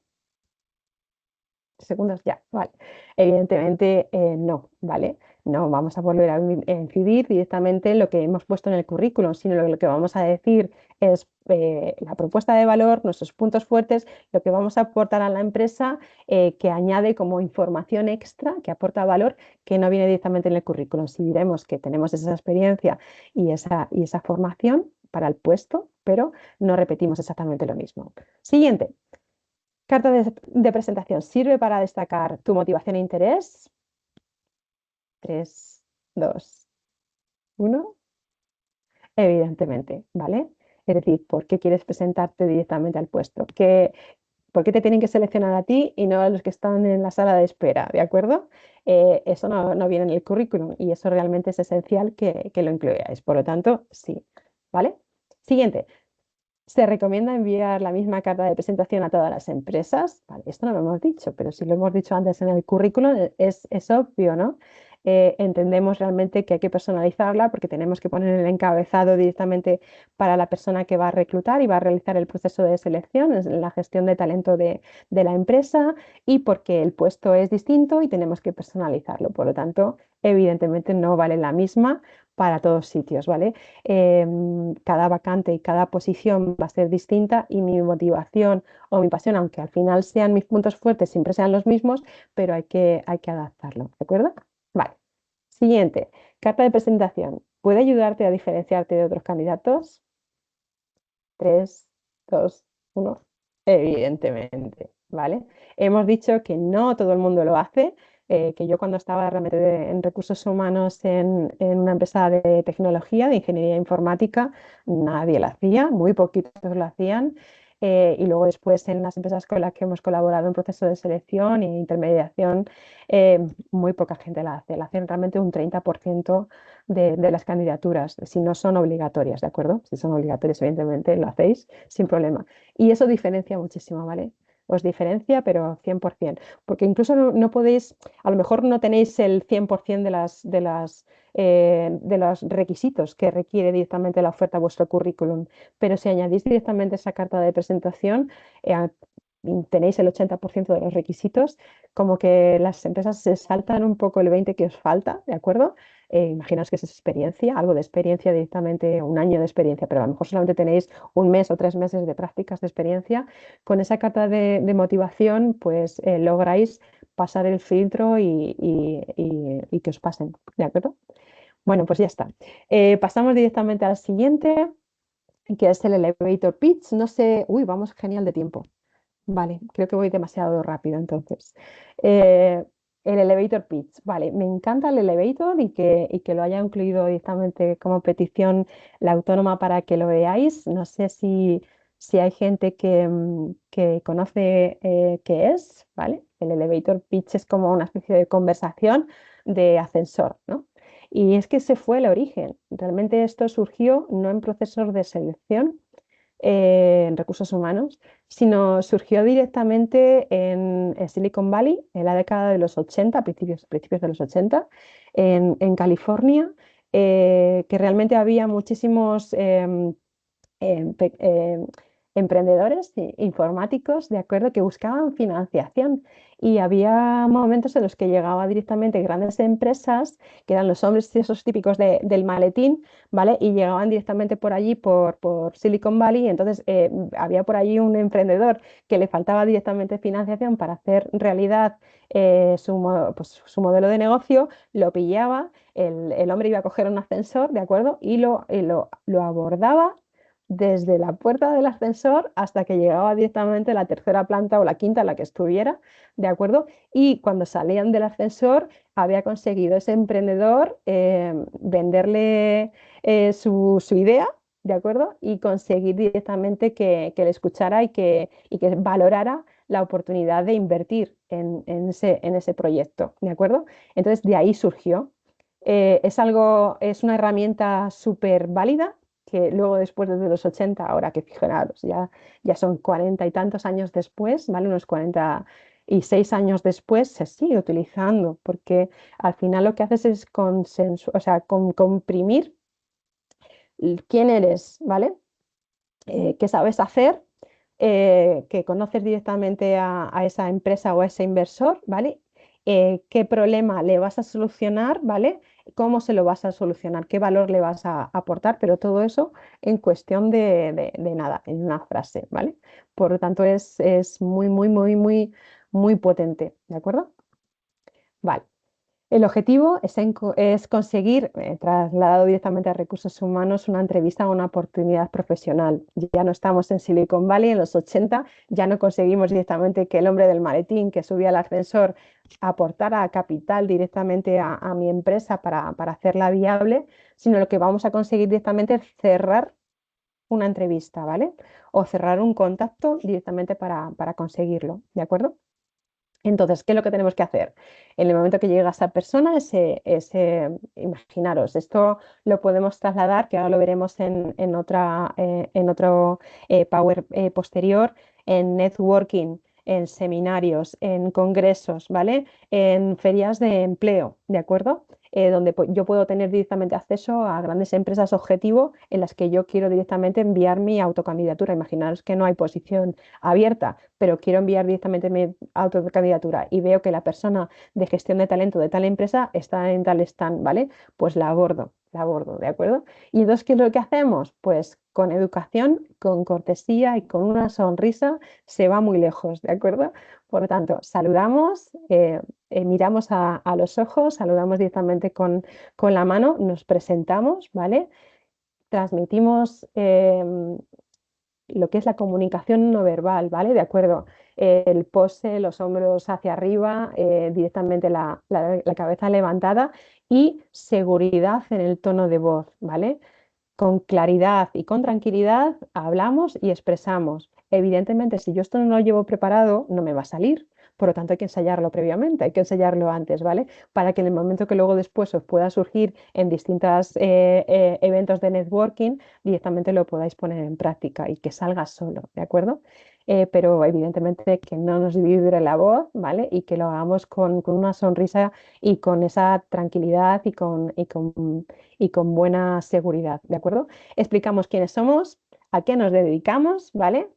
Segundos ya, vale. Evidentemente no, ¿vale? No vamos a volver a incidir directamente en lo que hemos puesto en el currículum, sino lo que vamos a decir es la propuesta de valor, nuestros puntos fuertes, lo que vamos a aportar a la empresa que añade como información extra, que aporta valor, que no viene directamente en el currículum. Si diremos que tenemos esa experiencia y esa formación para el puesto, pero no repetimos exactamente lo mismo. Siguiente. Carta de presentación. ¿Sirve para destacar tu motivación e interés? 3, 2, 1. Evidentemente, ¿vale? Es decir, ¿por qué quieres presentarte directamente al puesto? ¿Por qué te tienen que seleccionar a ti y no a los que están en la sala de espera? ¿De acuerdo? Eso no viene en el currículum y eso realmente es esencial que lo incluyáis. Por lo tanto, sí. ¿Vale? Siguiente. ¿Se recomienda enviar la misma carta de presentación a todas las empresas? Vale, esto no lo hemos dicho, pero si lo hemos dicho antes en el currículum, es obvio, ¿no? Entendemos realmente que hay que personalizarla porque tenemos que poner el encabezado directamente para la persona que va a reclutar y va a realizar el proceso de selección, es la gestión de talento de la empresa y porque el puesto es distinto y tenemos que personalizarlo. Por lo tanto, evidentemente no vale la misma para todos sitios, ¿vale? Cada vacante y cada posición va a ser distinta y mi motivación o mi pasión, aunque al final sean mis puntos fuertes, siempre sean los mismos, pero hay que adaptarlo, ¿de acuerdo? Vale. Siguiente, carta de presentación. ¿Puede ayudarte a diferenciarte de otros candidatos? 3, 2, 1. Evidentemente, ¿vale? Hemos dicho que no todo el mundo lo hace, que yo cuando estaba realmente en recursos humanos en una empresa de tecnología, de ingeniería informática, nadie lo hacía, muy poquitos lo hacían. Y luego después en las empresas con las que hemos colaborado en proceso de selección e intermediación, muy poca gente la hacen realmente un 30% de las candidaturas, si no son obligatorias, ¿de acuerdo? Si son obligatorias, evidentemente lo hacéis sin problema. Y eso diferencia muchísimo, ¿vale? Os diferencia, pero 100%. Porque incluso no podéis, a lo mejor no tenéis el 100% de los requisitos que requiere directamente la oferta a vuestro currículum, pero si añadís directamente esa carta de presentación, tenéis el 80% de los requisitos, como que las empresas se saltan un poco el 20 que os falta, ¿de acuerdo? Imaginaos que es experiencia, algo de experiencia directamente, un año de experiencia, pero a lo mejor solamente tenéis un mes o 3 meses de prácticas de experiencia. Con esa carta de motivación, pues lográis pasar el filtro y que os pasen, ¿de acuerdo? Bueno, pues ya está. Pasamos directamente al siguiente, que es el elevator pitch. No sé, uy, vamos genial de tiempo. Vale, creo que voy demasiado rápido entonces. Eh, el elevator pitch, vale, me encanta el elevator y que lo haya incluido directamente como petición la autónoma para que lo veáis. No sé si hay gente que conoce qué es, ¿vale? El elevator pitch es como una especie de conversación de ascensor, ¿no? Y es que ese fue el origen. Realmente esto surgió no en procesos de selección en recursos humanos, sino surgió directamente en Silicon Valley en la década de los 80, principios de los 80, en California, que realmente había muchísimos em, pe- em, emprendedores informáticos, ¿de acuerdo?, que buscaban financiación. Y había momentos en los que llegaba directamente grandes empresas, que eran los hombres esos típicos del maletín, ¿vale? Y llegaban directamente por allí, por Silicon Valley, y entonces había por allí un emprendedor que le faltaba directamente financiación para hacer realidad pues, su modelo de negocio, lo pillaba, el hombre iba a coger un ascensor, ¿de acuerdo? Y lo abordaba desde la puerta del ascensor hasta que llegaba directamente a la tercera planta o la quinta, la que estuviera, ¿de acuerdo? Y cuando salían del ascensor, había conseguido ese emprendedor venderle su idea, ¿de acuerdo? Y conseguir directamente que le escuchara y que valorara la oportunidad de invertir en ese proyecto, ¿de acuerdo? Entonces, de ahí surgió. Es una herramienta súper válida que luego después desde los 80 ahora que fijaros, ya son 40 y tantos años después, ¿vale? Unos 46 años después se sigue utilizando, porque al final lo que haces es o sea, comprimir quién eres, ¿vale? Qué sabes hacer, que conoces directamente a esa empresa o a ese inversor, ¿vale? Qué problema le vas a solucionar, ¿vale? Cómo se lo vas a solucionar, qué valor le vas a aportar, pero todo eso en cuestión de nada, en una frase, ¿vale? Por lo tanto, es muy, muy, muy, muy, muy potente, ¿de acuerdo? Vale. El objetivo es conseguir, trasladado directamente a recursos humanos, una entrevista o una oportunidad profesional. Ya no estamos en Silicon Valley en los 80, ya no conseguimos directamente que el hombre del maletín que subía al ascensor aportara capital directamente a mi empresa para hacerla viable, sino lo que vamos a conseguir directamente es cerrar una entrevista, ¿vale? O cerrar un contacto directamente para conseguirlo, ¿de acuerdo? Entonces, ¿qué es lo que tenemos que hacer? En el momento que llega esa persona, imaginaros, esto lo podemos trasladar, que ahora lo veremos en otro Power posterior, en networking, en seminarios, en congresos, ¿vale? En ferias de empleo, ¿de acuerdo? Donde yo puedo tener directamente acceso a grandes empresas objetivo en las que yo quiero directamente enviar mi autocandidatura. Imaginaros que no hay posición abierta, pero quiero enviar directamente mi autocandidatura y veo que la persona de gestión de talento de tal empresa está en tal stand, ¿vale? Pues la abordo, ¿de acuerdo? Y entonces, ¿qué es lo que hacemos? Pues con educación, con cortesía y con una sonrisa se va muy lejos, ¿de acuerdo? Por lo tanto, saludamos, miramos a los ojos, saludamos directamente con la mano, nos presentamos, ¿vale? Transmitimos lo que es la comunicación no verbal, ¿vale? De acuerdo. El pose, los hombros hacia arriba, directamente la cabeza levantada y seguridad en el tono de voz, ¿vale? Con claridad y con tranquilidad hablamos y expresamos. Evidentemente, si yo esto no lo llevo preparado, no me va a salir. Por lo tanto, hay que ensayarlo previamente, hay que ensayarlo antes, ¿vale? Para que en el momento que luego después os pueda surgir en distintos eventos de networking, directamente lo podáis poner en práctica y que salga solo, ¿de acuerdo? Pero evidentemente que no nos vibre la voz, ¿vale? Y que lo hagamos con una sonrisa y con esa tranquilidad y con buena seguridad, ¿de acuerdo? Explicamos quiénes somos, a qué nos dedicamos, ¿vale?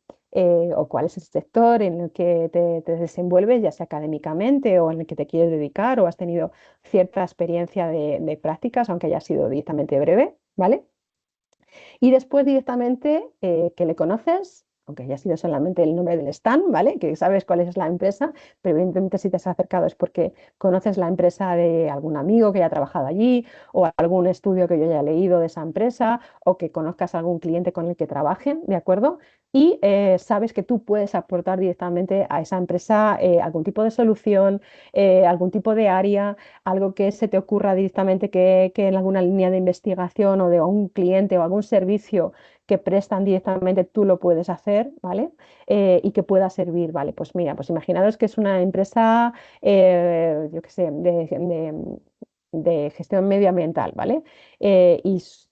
O cuál es el sector en el que te desenvuelves, ya sea académicamente o en el que te quieres dedicar o has tenido cierta experiencia de prácticas, aunque haya sido directamente breve, ¿vale? Y después directamente que le conoces, aunque haya sido solamente el nombre del stand, ¿vale? Que sabes cuál es la empresa, pero evidentemente si te has acercado es porque conoces la empresa de algún amigo que haya trabajado allí o algún estudio que yo haya leído de esa empresa o que conozcas algún cliente con el que trabajen, ¿de acuerdo? Y sabes que tú puedes aportar directamente a esa empresa algún tipo de solución, algún tipo de área, algo que se te ocurra directamente que en alguna línea de investigación o de un cliente o algún servicio que prestan directamente, tú lo puedes hacer, ¿vale? Y que pueda servir, ¿vale? Pues mira, pues imaginaros que es una empresa, yo qué sé, de gestión medioambiental, ¿vale?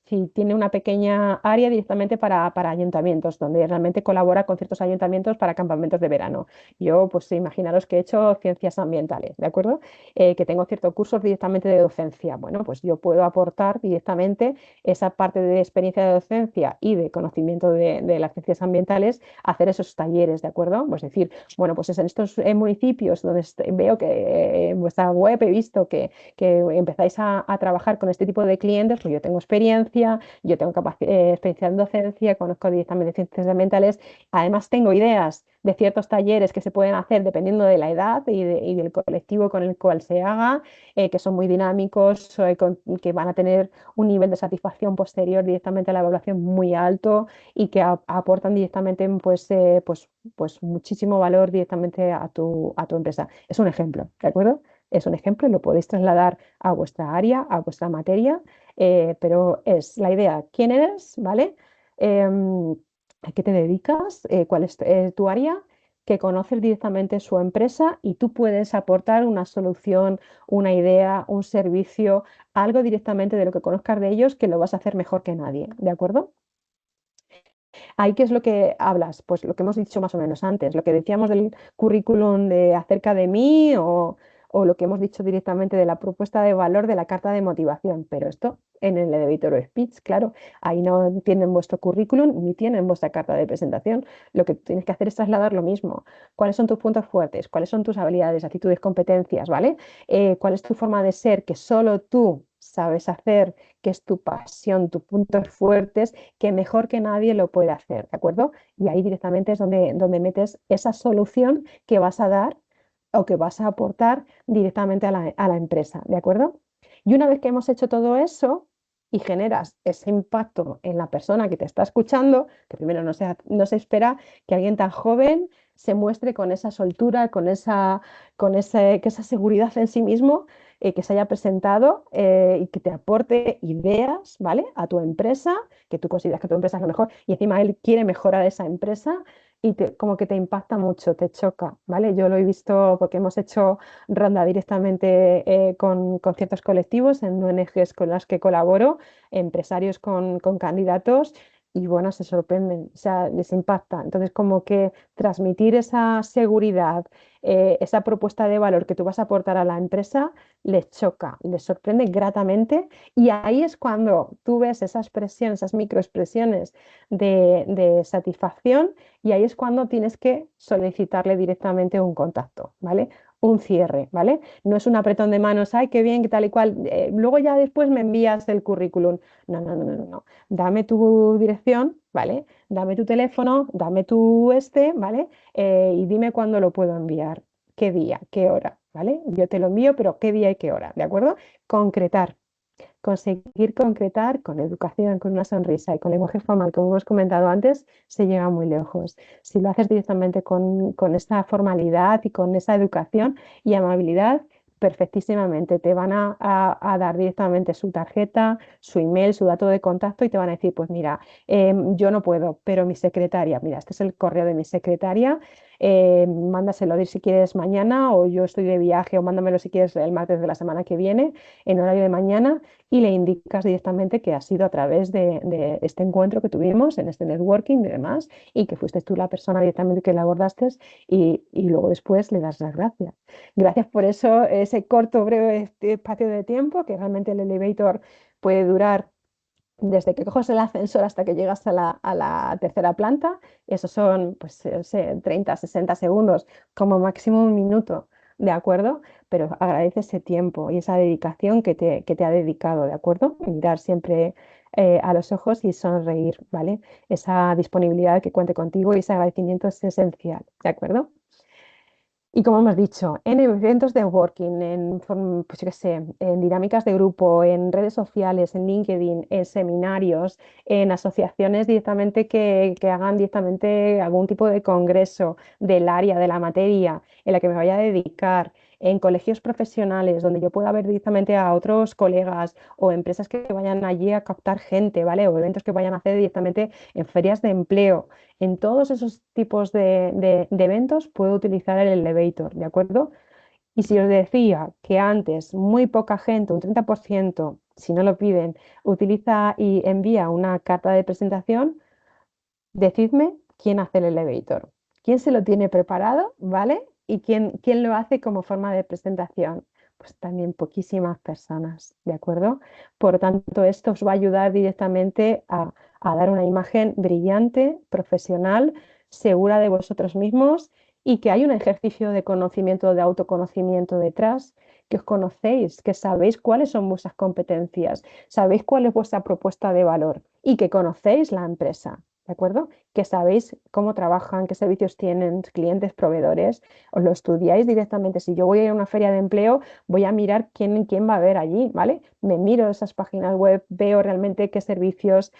Si tiene una pequeña área directamente para ayuntamientos, donde realmente colabora con ciertos ayuntamientos para campamentos de verano. Yo, pues imaginaros que he hecho ciencias ambientales, ¿de acuerdo? Que tengo ciertos cursos directamente de docencia. Bueno, pues yo puedo aportar directamente esa parte de experiencia de docencia y de conocimiento de las ciencias ambientales, hacer esos talleres, ¿de acuerdo? Pues decir, bueno, pues es en estos municipios donde veo que en vuestra web he visto que empezáis a trabajar con este tipo de clientes, pues yo tengo experiencia, yo tengo experiencia en docencia, conozco directamente ciencias ambientales, además tengo ideas de ciertos talleres que se pueden hacer dependiendo de la edad y del colectivo con el cual se haga, que son muy dinámicos, que van a tener un nivel de satisfacción posterior directamente a la evaluación muy alto y que aportan directamente pues muchísimo valor directamente a tu empresa. Es un ejemplo, ¿de acuerdo? Es un ejemplo, lo podéis trasladar a vuestra área, a vuestra materia, pero es la idea, quién eres, ¿vale? ¿A qué te dedicas? ¿Cuál es tu área? Que conoces directamente su empresa y tú puedes aportar una solución, una idea, un servicio, algo directamente de lo que conozcas de ellos que lo vas a hacer mejor que nadie, ¿de acuerdo? Ahí, ¿qué es lo que hablas? Pues lo que hemos dicho más o menos antes, lo que decíamos del currículum de acerca de mí o lo que hemos dicho directamente de la propuesta de valor de la carta de motivación. Pero esto en el editor of speech, claro, ahí no tienen vuestro currículum ni tienen vuestra carta de presentación. Lo que tienes que hacer es trasladar lo mismo. ¿Cuáles son tus puntos fuertes? ¿Cuáles son tus habilidades, actitudes, competencias? ¿Vale? ¿Cuál es tu forma de ser que solo tú sabes hacer, que es tu pasión, tus puntos fuertes, que mejor que nadie lo puede hacer, ¿de acuerdo? Y ahí directamente es donde metes esa solución que vas a dar o que vas a aportar directamente a la empresa, ¿de acuerdo? Y una vez que hemos hecho todo eso y generas ese impacto en la persona que te está escuchando, que primero no se espera que alguien tan joven se muestre con esa soltura, que esa seguridad en sí mismo, que se haya presentado y que te aporte ideas, ¿vale? A tu empresa, que tú consideras que tu empresa es lo mejor, y encima él quiere mejorar esa empresa y como que te impacta mucho, te choca, ¿vale? Yo lo he visto porque hemos hecho ronda directamente con ciertos colectivos en ONGs con las que colaboro, empresarios con candidatos. Y bueno, se sorprenden, o sea, les impacta. Entonces, como que transmitir esa seguridad, esa propuesta de valor que tú vas a aportar a la empresa, les choca, les sorprende gratamente. Y ahí es cuando tú ves esa expresión, esas microexpresiones de satisfacción, y ahí es cuando tienes que solicitarle directamente un contacto, ¿vale? Un cierre, ¿vale? No es un apretón de manos, ay, qué bien, qué tal y cual. Luego ya después me envías el currículum. No, no, no, no, no. Dame tu dirección, ¿vale? Dame tu teléfono, dame tu ¿vale? Y dime cuándo lo puedo enviar, qué día, qué hora, ¿vale? Yo te lo envío, pero qué día y qué hora, ¿de acuerdo? Concretar, conseguir concretar con educación, con una sonrisa y con lenguaje formal, como hemos comentado antes, se llega muy lejos. Si lo haces directamente con esta formalidad y con esa educación y amabilidad, perfectísimamente. Te van a dar directamente su tarjeta, su email, su dato de contacto y te van a decir, pues mira, yo no puedo, pero mi secretaria, mira, este es el correo de mi secretaria, mándaselo si quieres mañana o yo estoy de viaje o mándamelo si quieres el martes de la semana que viene en horario de mañana y le indicas directamente que ha sido a través de este encuentro que tuvimos, en este networking y demás, y que fuiste tú la persona directamente que la abordaste y luego después le das las gracias. Gracias por eso, ese corto, breve espacio de tiempo que realmente el elevator puede durar desde que coges el ascensor hasta que llegas a la tercera planta. Esos son, pues, no sé, 30, 60 segundos, como máximo un minuto, ¿de acuerdo? Pero agradece ese tiempo y esa dedicación que te ha dedicado, ¿de acuerdo? Mirar siempre a los ojos y sonreír, ¿vale? Esa disponibilidad que cuente contigo y ese agradecimiento es esencial, ¿de acuerdo? Y como hemos dicho, en eventos de working, pues yo qué sé, en dinámicas de grupo, en redes sociales, en LinkedIn, en seminarios, en asociaciones directamente que hagan directamente algún tipo de congreso del área, de la materia en la que me vaya a dedicar, en colegios profesionales, donde yo pueda ver directamente a otros colegas o empresas que vayan allí a captar gente, ¿vale? O eventos que vayan a hacer directamente en ferias de empleo. En todos esos tipos de eventos puedo utilizar el elevator, ¿de acuerdo? Y si os decía que antes muy poca gente, un 30%, si no lo piden, utiliza y envía una carta de presentación, decidme quién hace el elevator, quién se lo tiene preparado, ¿vale? Y quién lo hace como forma de presentación. Pues también poquísimas personas, ¿de acuerdo? Por tanto, esto os va a ayudar directamente a dar una imagen brillante, profesional, segura de vosotros mismos y que hay un ejercicio de conocimiento, de autoconocimiento detrás, que os conocéis, que sabéis cuáles son vuestras competencias, sabéis cuál es vuestra propuesta de valor y que conocéis la empresa. ¿De acuerdo? Que sabéis cómo trabajan, qué servicios tienen, clientes, proveedores, os lo estudiáis directamente. Si yo voy a ir a una feria de empleo, voy a mirar quién va a haber allí, ¿vale? Me miro esas páginas web, veo realmente qué servicios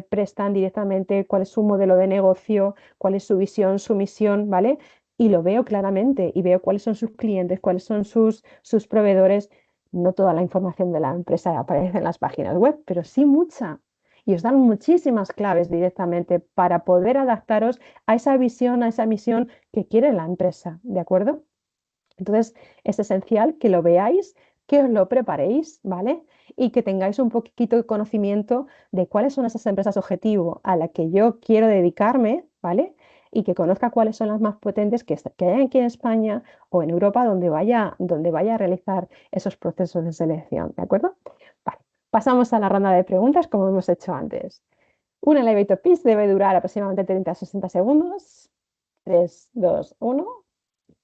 prestan directamente, cuál es su modelo de negocio, cuál es su visión, su misión, ¿vale? Y lo veo claramente y veo cuáles son sus clientes, cuáles son sus proveedores. No toda la información de la empresa aparece en las páginas web, pero sí mucha y os dan muchísimas claves directamente para poder adaptaros a esa visión, a esa misión que quiere la empresa, ¿de acuerdo? Entonces, es esencial que lo veáis, que os lo preparéis, ¿vale? Y que tengáis un poquito de conocimiento de cuáles son esas empresas objetivo a las que yo quiero dedicarme, ¿vale? Y que conozca cuáles son las más potentes que hay aquí en España o en Europa donde vaya a realizar esos procesos de selección, ¿de acuerdo? Vale. Pasamos a la ronda de preguntas como hemos hecho antes. Un elevator pitch debe durar aproximadamente 30 a 60 segundos. 3, 2, 1.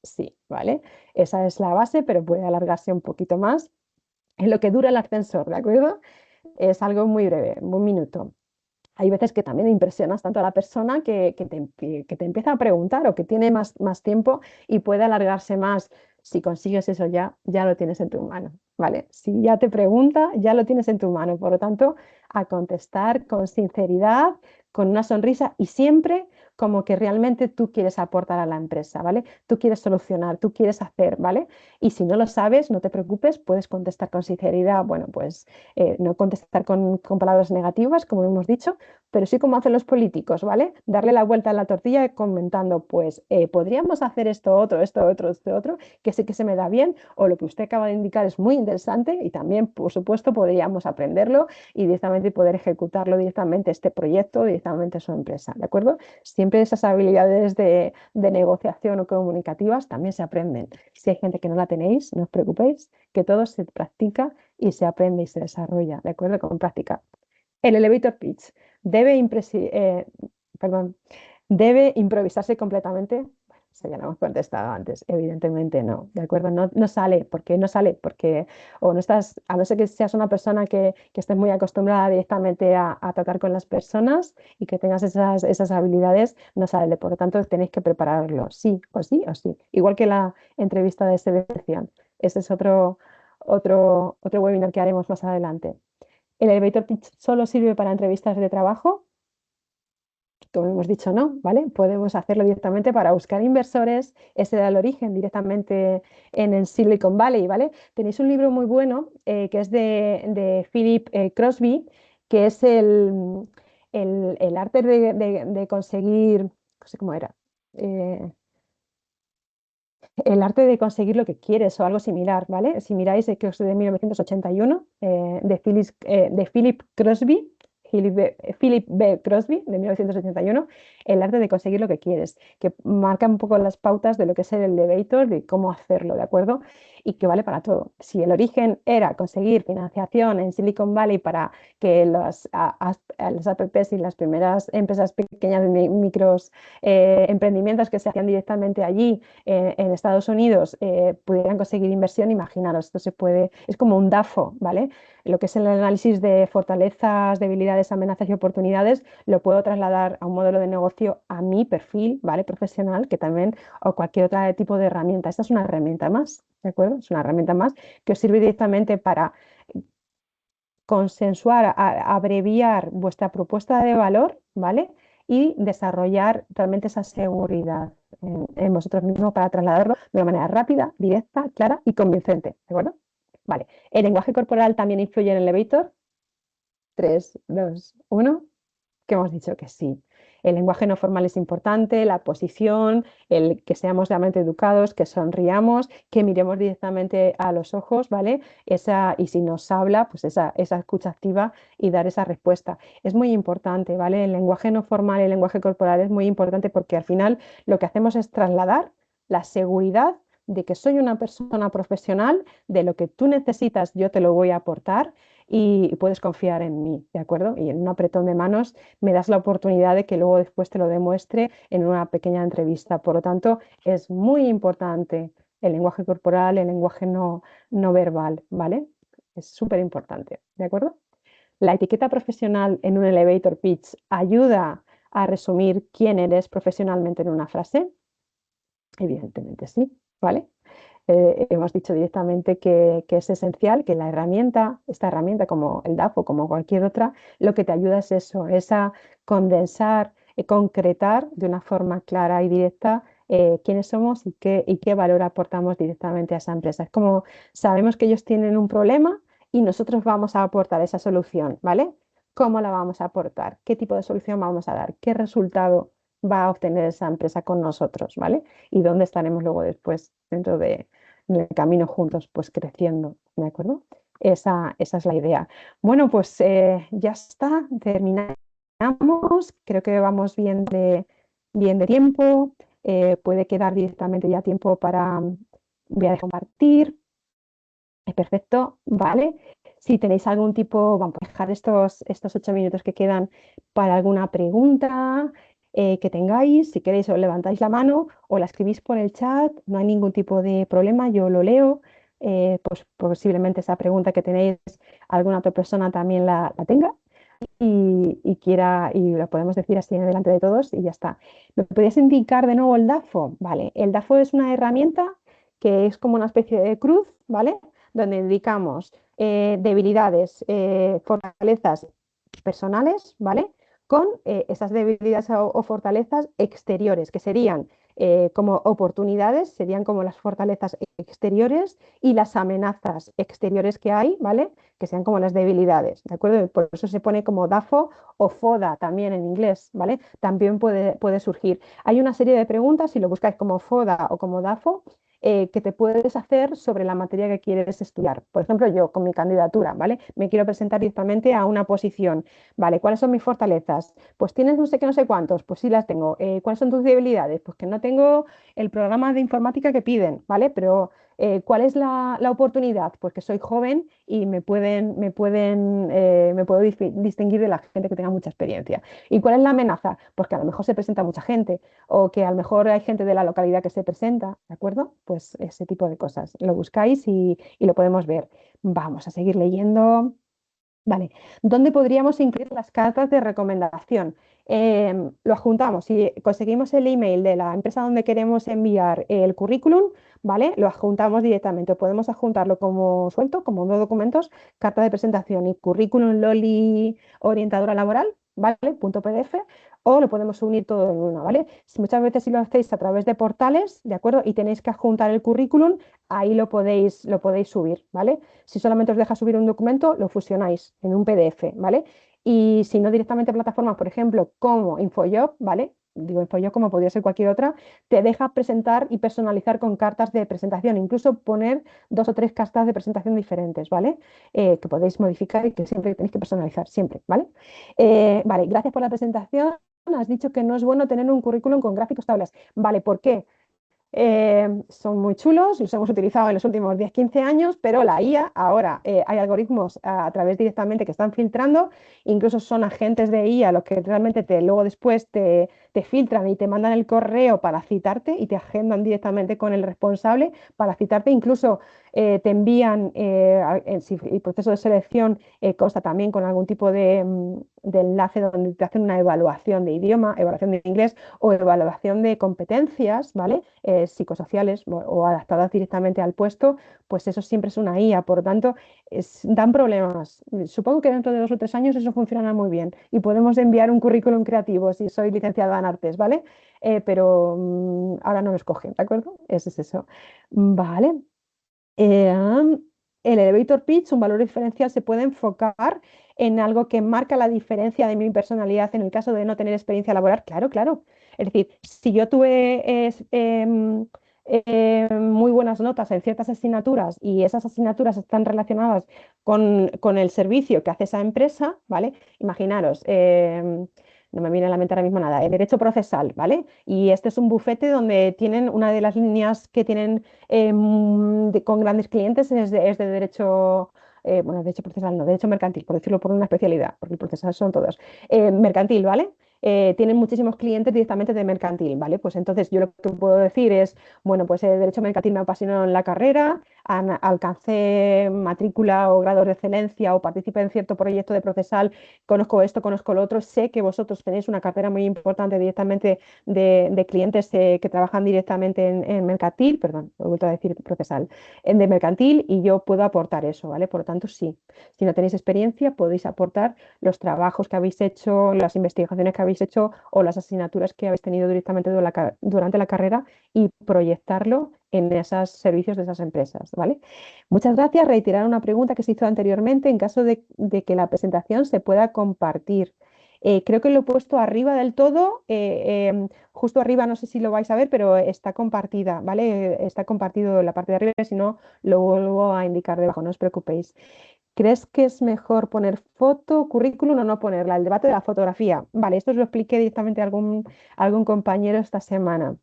Sí, ¿vale? Esa es la base, pero puede alargarse un poquito más en lo que dura el ascensor, ¿de acuerdo? Es algo muy breve, un minuto. Hay veces que también impresionas tanto a la persona que te empieza a preguntar o que tiene más tiempo y puede alargarse más. Si consigues eso ya lo tienes en tu mano, ¿vale? Si ya te pregunta, ya lo tienes en tu mano. Por lo tanto, a contestar con sinceridad, con una sonrisa y siempre como que realmente tú quieres aportar a la empresa, ¿vale? Tú quieres solucionar, tú quieres hacer, ¿vale? Y si no lo sabes, no te preocupes, puedes contestar con sinceridad, bueno, pues no contestar con palabras negativas, como hemos dicho, pero sí como hacen los políticos, ¿vale? Darle la vuelta a la tortilla comentando, pues podríamos hacer esto, otro, esto, otro, que sé que se me da bien, o lo que usted acaba de indicar es muy interesante y también, por supuesto, podríamos aprenderlo y directamente poder ejecutarlo directamente este proyecto, directamente a su empresa, ¿de acuerdo? Siempre esas habilidades de negociación o comunicativas también se aprenden. Si hay gente que no la tenéis, no os preocupéis, que todo se practica y se aprende y se desarrolla, ¿de acuerdo? Con práctica. El elevator pitch perdón, debe improvisarse completamente. Bueno, eso ya lo hemos contestado antes, evidentemente no, ¿de acuerdo? No sale, porque o no estás, a no ser que seas una persona que estés muy acostumbrada directamente a tratar con las personas y que tengas esas habilidades, no sale, por lo tanto tenéis que prepararlo, sí o sí o sí, igual que la entrevista de selección. Ese es otro webinar que haremos más adelante. El elevator pitch solo sirve para entrevistas de trabajo. Como hemos dicho, no, ¿vale? Podemos hacerlo directamente para buscar inversores. Ese da el origen directamente en el Silicon Valley, ¿vale? Tenéis un libro muy bueno que es de Philip Crosby, que es el arte de conseguir, no sé cómo era, eh, el arte de conseguir lo que quieres o algo similar, ¿vale? Si miráis, que es de 1981, de Philip Crosby, Philip B. Crosby, de 1981, el arte de conseguir lo que quieres, que marca un poco las pautas de lo que es el elevator, de cómo hacerlo, ¿de acuerdo? Y que vale para todo. Si el origen era conseguir financiación en Silicon Valley para que las APPs y las primeras empresas pequeñas, micros emprendimientos que se hacían directamente allí en Estados Unidos pudieran conseguir inversión, imaginaros, esto se puede, es como un DAFO, ¿vale? Lo que es el análisis de fortalezas, debilidades, amenazas y oportunidades, lo puedo trasladar a un modelo de negocio a mi perfil, ¿vale? Profesional, que también, o cualquier otro tipo de herramienta. Esta es una herramienta más, ¿de acuerdo? Es una herramienta más que os sirve directamente para consensuar, abreviar vuestra propuesta de valor, ¿vale? Y desarrollar realmente esa seguridad, en vosotros mismos para trasladarlo de una manera rápida, directa, clara y convincente, ¿de acuerdo? Vale, ¿el lenguaje corporal también influye en el elevator? 3, 2, 1. Que hemos dicho que sí. El lenguaje no formal es importante, la posición, el que seamos realmente educados, que sonriamos, que miremos directamente a los ojos, ¿vale? Y si nos habla, pues esa escucha activa y dar esa respuesta. Es muy importante, ¿vale? El lenguaje no formal, el lenguaje corporal es muy importante porque al final lo que hacemos es trasladar la seguridad de que soy una persona profesional, de lo que tú necesitas, yo te lo voy a aportar y puedes confiar en mí, ¿de acuerdo? Y en un apretón de manos me das la oportunidad de que luego después te lo demuestre en una pequeña entrevista. Por lo tanto, es muy importante el lenguaje corporal, el lenguaje no verbal, ¿vale? Es súper importante, ¿de acuerdo? La etiqueta profesional en un elevator pitch ayuda a resumir quién eres profesionalmente en una frase. Evidentemente sí, ¿vale? Hemos dicho directamente que es esencial, que la herramienta, esta herramienta como el DAFO, como cualquier otra, lo que te ayuda es eso, es a condensar, concretar de una forma clara y directa quiénes somos y qué valor aportamos directamente a esa empresa. Es como sabemos que ellos tienen un problema y nosotros vamos a aportar esa solución, ¿vale? ¿Cómo la vamos a aportar? ¿Qué tipo de solución vamos a dar? ¿Qué resultado va a obtener esa empresa con nosotros, ¿vale? Y dónde estaremos luego después dentro de en el camino juntos, pues creciendo, ¿de acuerdo? Esa es la idea. Bueno, pues ya está, terminamos. Creo que vamos bien de tiempo. Puede quedar directamente ya tiempo para, voy a compartir. Perfecto, vale. Si tenéis algún tipo, vamos a dejar estos 8 minutos que quedan para alguna pregunta que tengáis. Si queréis, os levantáis la mano o la escribís por el chat, no hay ningún tipo de problema, yo lo leo. Pues posiblemente esa pregunta que tenéis, alguna otra persona también la tenga y quiera, y lo podemos decir así en delante de todos y ya está. ¿Me podéis indicar de nuevo el DAFO? Vale, el DAFO es una herramienta que es como una especie de cruz, ¿vale? Donde indicamos debilidades, fortalezas personales, ¿vale? Con esas debilidades o fortalezas exteriores, que serían como oportunidades, serían como las fortalezas exteriores y las amenazas exteriores que hay, ¿vale? Que sean como las debilidades, ¿de acuerdo? Por eso se pone como DAFO o FODA también en inglés, ¿vale? También puede surgir. Hay una serie de preguntas, si lo buscáis como FODA o como DAFO, que te puedes hacer sobre la materia que quieres estudiar. Por ejemplo, yo con mi candidatura, ¿vale? Me quiero presentar directamente a una posición, ¿vale? ¿Cuáles son mis fortalezas? Pues tienes no sé qué, no sé cuántos, pues sí las tengo. ¿Cuáles son tus debilidades? Pues que no tengo el programa de informática que piden, ¿vale? Pero ¿cuál es la oportunidad? Pues que soy joven y me puedo distinguir de la gente que tenga mucha experiencia. ¿Y cuál es la amenaza? Pues que a lo mejor se presenta mucha gente o que a lo mejor hay gente de la localidad que se presenta, ¿de acuerdo? Pues ese tipo de cosas. Lo buscáis y lo podemos ver. Vamos a seguir leyendo. Vale, ¿dónde podríamos incluir las cartas de recomendación? Lo adjuntamos, si conseguimos el email de la empresa donde queremos enviar el currículum, ¿vale? Lo adjuntamos directamente, podemos adjuntarlo como suelto, como dos documentos, carta de presentación y currículum Loli orientadora laboral, ¿vale? Punto PDF, o lo podemos unir todo en uno, ¿vale? Muchas veces si lo hacéis a través de portales, ¿de acuerdo? Y tenéis que adjuntar el currículum, ahí lo podéis subir, ¿vale? Si solamente os deja subir un documento, lo fusionáis en un PDF, ¿vale? Y si no directamente a plataformas, por ejemplo, como InfoJob, ¿vale? Digo InfoJob como podría ser cualquier otra, te deja presentar y personalizar con cartas de presentación, incluso poner 2 o 3 cartas de presentación diferentes, ¿vale? Que podéis modificar y que siempre tenéis que personalizar, siempre, ¿vale? Vale, gracias por la presentación. Has dicho que no es bueno tener un currículum con gráficos tablas. Vale, ¿por qué? Son muy chulos, los hemos utilizado en los últimos 10 15 años, pero la IA ahora hay algoritmos a través directamente que están filtrando, incluso son agentes de IA los que realmente luego después te filtran y te mandan el correo para citarte y te agendan directamente con el responsable para citarte, incluso te envían, si el proceso de selección consta también con algún tipo de enlace donde te hacen una evaluación de idioma, evaluación de inglés o evaluación de competencias, ¿vale? Psicosociales o adaptadas directamente al puesto, pues eso siempre es una IA, por lo tanto, dan problemas. Supongo que dentro de 2 o 3 años eso funcionará muy bien y podemos enviar un currículum creativo si soy licenciada en artes, ¿vale? Pero ahora no lo escogen, ¿de acuerdo? Eso es eso. Vale. Eh, el elevator pitch, un valor diferencial, se puede enfocar en algo que marca la diferencia de mi personalidad en el caso de no tener experiencia laboral. Claro, claro. Es decir, si yo tuve muy buenas notas en ciertas asignaturas y esas asignaturas están relacionadas con el servicio que hace esa empresa, ¿vale? Imaginaros, no me viene a la mente ahora mismo nada, el derecho procesal, ¿vale? Y este es un bufete donde tienen una de las líneas que tienen con grandes clientes es de derecho, bueno, derecho procesal, no, derecho mercantil, por decirlo por una especialidad, porque el procesal son todos. Mercantil, ¿vale? Tienen muchísimos clientes directamente de mercantil, ¿vale? Pues entonces yo lo que puedo decir es, bueno, pues el derecho mercantil me apasionó en la carrera, alcancé matrícula o grados de excelencia o participé en cierto proyecto de procesal, conozco esto, conozco lo otro, sé que vosotros tenéis una cartera muy importante directamente de clientes que trabajan directamente en mercantil, perdón, he vuelto a decir procesal, de mercantil y yo puedo aportar eso, ¿vale? Por lo tanto, sí, si no tenéis experiencia, podéis aportar los trabajos que habéis hecho, las investigaciones que habéis hecho o las asignaturas que habéis tenido directamente durante la carrera y proyectarlo en esos servicios de esas empresas, ¿vale? Muchas gracias. Reiterar una pregunta que se hizo anteriormente en caso de que la presentación se pueda compartir. Creo que lo he puesto arriba del todo, justo arriba, no sé si lo vais a ver, pero está compartida, ¿vale? Está compartido en la parte de arriba, si no, lo vuelvo a indicar debajo, no os preocupéis. ¿Crees que es mejor poner foto, currículum o no ponerla? El debate de la fotografía. Vale, esto os lo expliqué directamente a algún compañero esta semana.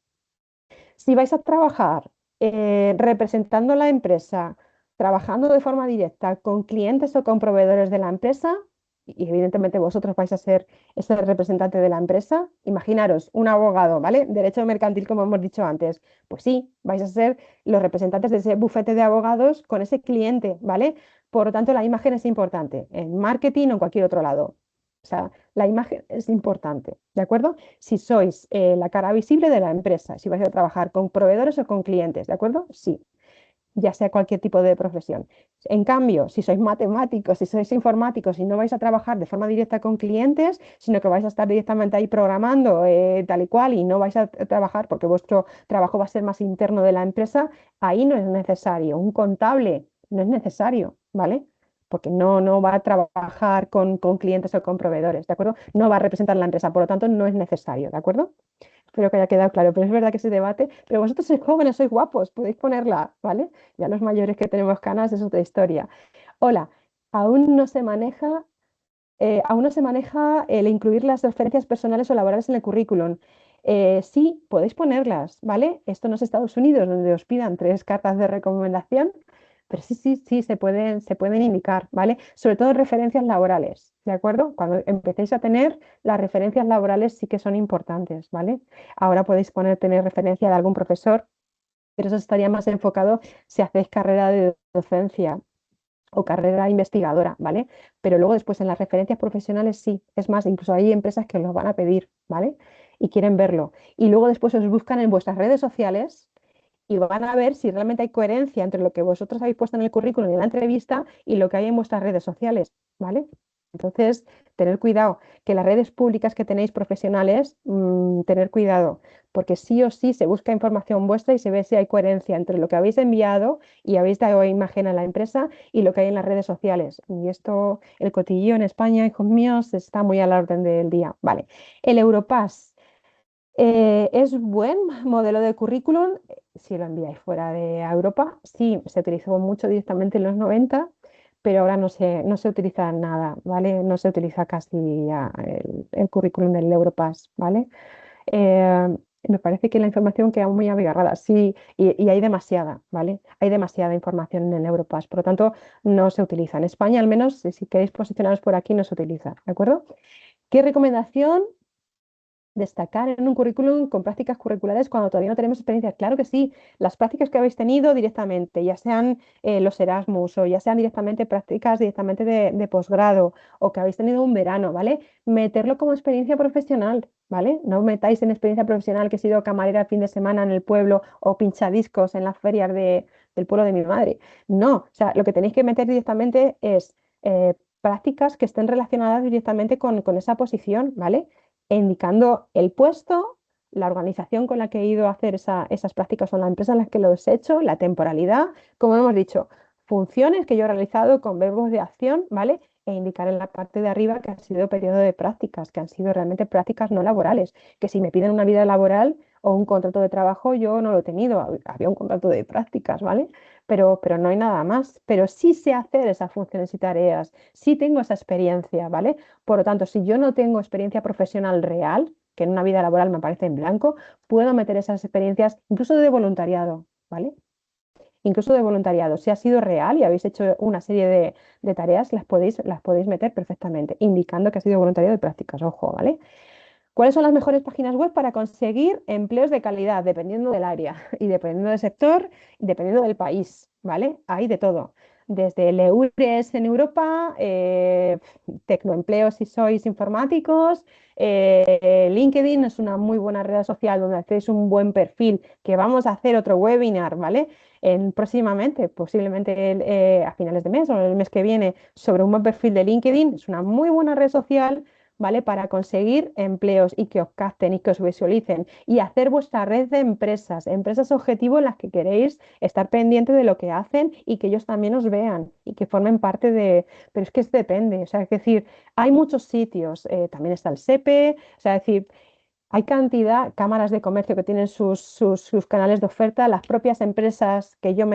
Si vais a trabajar representando la empresa, trabajando de forma directa con clientes o con proveedores de la empresa, y evidentemente vosotros vais a ser ese representante de la empresa, imaginaros un abogado, ¿vale? Derecho mercantil, como hemos dicho antes. Pues sí, vais a ser los representantes de ese bufete de abogados con ese cliente, ¿vale? Por lo tanto, la imagen es importante en marketing o en cualquier otro lado. O sea, la imagen es importante, ¿de acuerdo? Si sois la cara visible de la empresa, si vais a trabajar con proveedores o con clientes, ¿de acuerdo? Sí, ya sea cualquier tipo de profesión. En cambio, si sois matemáticos, si sois informáticos y no vais a trabajar de forma directa con clientes, sino que vais a estar directamente ahí programando tal y cual y no vais a trabajar porque vuestro trabajo va a ser más interno de la empresa, ahí no es necesario. Un contable no es necesario, ¿vale? Porque no va a trabajar con clientes o con proveedores, ¿de acuerdo? No va a representar la empresa, por lo tanto, no es necesario, ¿de acuerdo? Espero que haya quedado claro, pero es verdad que se debate, pero vosotros sois jóvenes, sois guapos, podéis ponerla, ¿vale? Ya los mayores que tenemos canas es otra historia. Hola, aún no se maneja, aún no se maneja el incluir las referencias personales o laborales en el currículum. Sí, podéis ponerlas, ¿vale? Esto no es Estados Unidos, donde os pidan 3 cartas de recomendación, pero sí, sí, sí, se pueden indicar, ¿vale? Sobre todo referencias laborales, ¿de acuerdo? Cuando empecéis a tener las referencias laborales sí que son importantes, ¿vale? Ahora podéis tener referencia de algún profesor, pero eso estaría más enfocado si hacéis carrera de docencia o carrera investigadora, ¿vale? Pero luego después en las referencias profesionales sí, es más, incluso hay empresas que os lo van a pedir, ¿vale? Y quieren verlo. Y luego después os buscan en vuestras redes sociales y van a ver si realmente hay coherencia entre lo que vosotros habéis puesto en el currículum y en la entrevista y lo que hay en vuestras redes sociales, ¿vale? Entonces, tener cuidado, que las redes públicas que tenéis profesionales, tener cuidado, porque sí o sí se busca información vuestra y se ve si hay coherencia entre lo que habéis enviado y habéis dado imagen a la empresa y lo que hay en las redes sociales. Y esto, el cotilleo en España, hijos míos, está muy a la orden del día. Vale, el Europass. ¿Es buen modelo de currículum si lo enviáis fuera de Europa? Sí, se utilizó mucho directamente en los 90, pero ahora no se utiliza nada, ¿vale? No se utiliza casi ya el currículum del Europass, ¿vale? Eh, Me parece que la información queda muy abigarrada, sí, y hay demasiada, ¿vale? Hay demasiada información en el Europass, por lo tanto, no se utiliza. En España, al menos, si queréis posicionaros por aquí, no se utiliza, ¿de acuerdo? ¿Qué recomendación destacar en un currículum con prácticas curriculares cuando todavía no tenemos experiencia. Claro que sí, las prácticas que habéis tenido directamente, ya sean los Erasmus o ya sean directamente prácticas directamente de posgrado o que habéis tenido un verano, ¿vale? Meterlo como experiencia profesional, ¿vale? No metáis en experiencia profesional que he sido camarera el fin de semana en el pueblo o pinchadiscos en las ferias del pueblo de mi madre. No, o sea, lo que tenéis que meter directamente es prácticas que estén relacionadas directamente con esa posición, ¿vale? Indicando el puesto, la organización con la que he ido a hacer esas prácticas o la empresa en la que los he hecho, la temporalidad, como hemos dicho, funciones que yo he realizado con verbos de acción, ¿vale? E indicar en la parte de arriba que ha sido periodo de prácticas, que han sido realmente prácticas no laborales, que si me piden una vida laboral o un contrato de trabajo, yo no lo he tenido, había un contrato de prácticas, ¿vale? Pero no hay nada más, pero sí sé hacer esas funciones y tareas, sí tengo esa experiencia, ¿vale? Por lo tanto, si yo no tengo experiencia profesional real, que en una vida laboral me aparece en blanco, puedo meter esas experiencias incluso de voluntariado, ¿vale? Incluso de voluntariado. Si ha sido real y habéis hecho una serie de tareas, las podéis meter perfectamente, indicando que ha sido voluntariado de prácticas, ojo, ¿vale? ¿Cuáles son las mejores páginas web para conseguir empleos de calidad? Dependiendo del área y dependiendo del sector, dependiendo del país, ¿vale? Hay de todo. Desde el EURES en Europa, Tecnoempleo si sois informáticos, LinkedIn es una muy buena red social donde hacéis un buen perfil, que vamos a hacer otro webinar, ¿vale? Próximamente, posiblemente a finales de mes o el mes que viene, sobre un buen perfil de LinkedIn. Es una muy buena red social, ¿vale? Para conseguir empleos y que os capten y que os visualicen y hacer vuestra red de empresas, empresas objetivo en las que queréis estar pendiente de lo que hacen y que ellos también os vean y que formen parte de... Pero es que depende, o sea, es decir, hay muchos sitios, también está el SEPE, o sea, es decir, hay cantidad, cámaras de comercio que tienen sus canales de oferta, las propias empresas que yo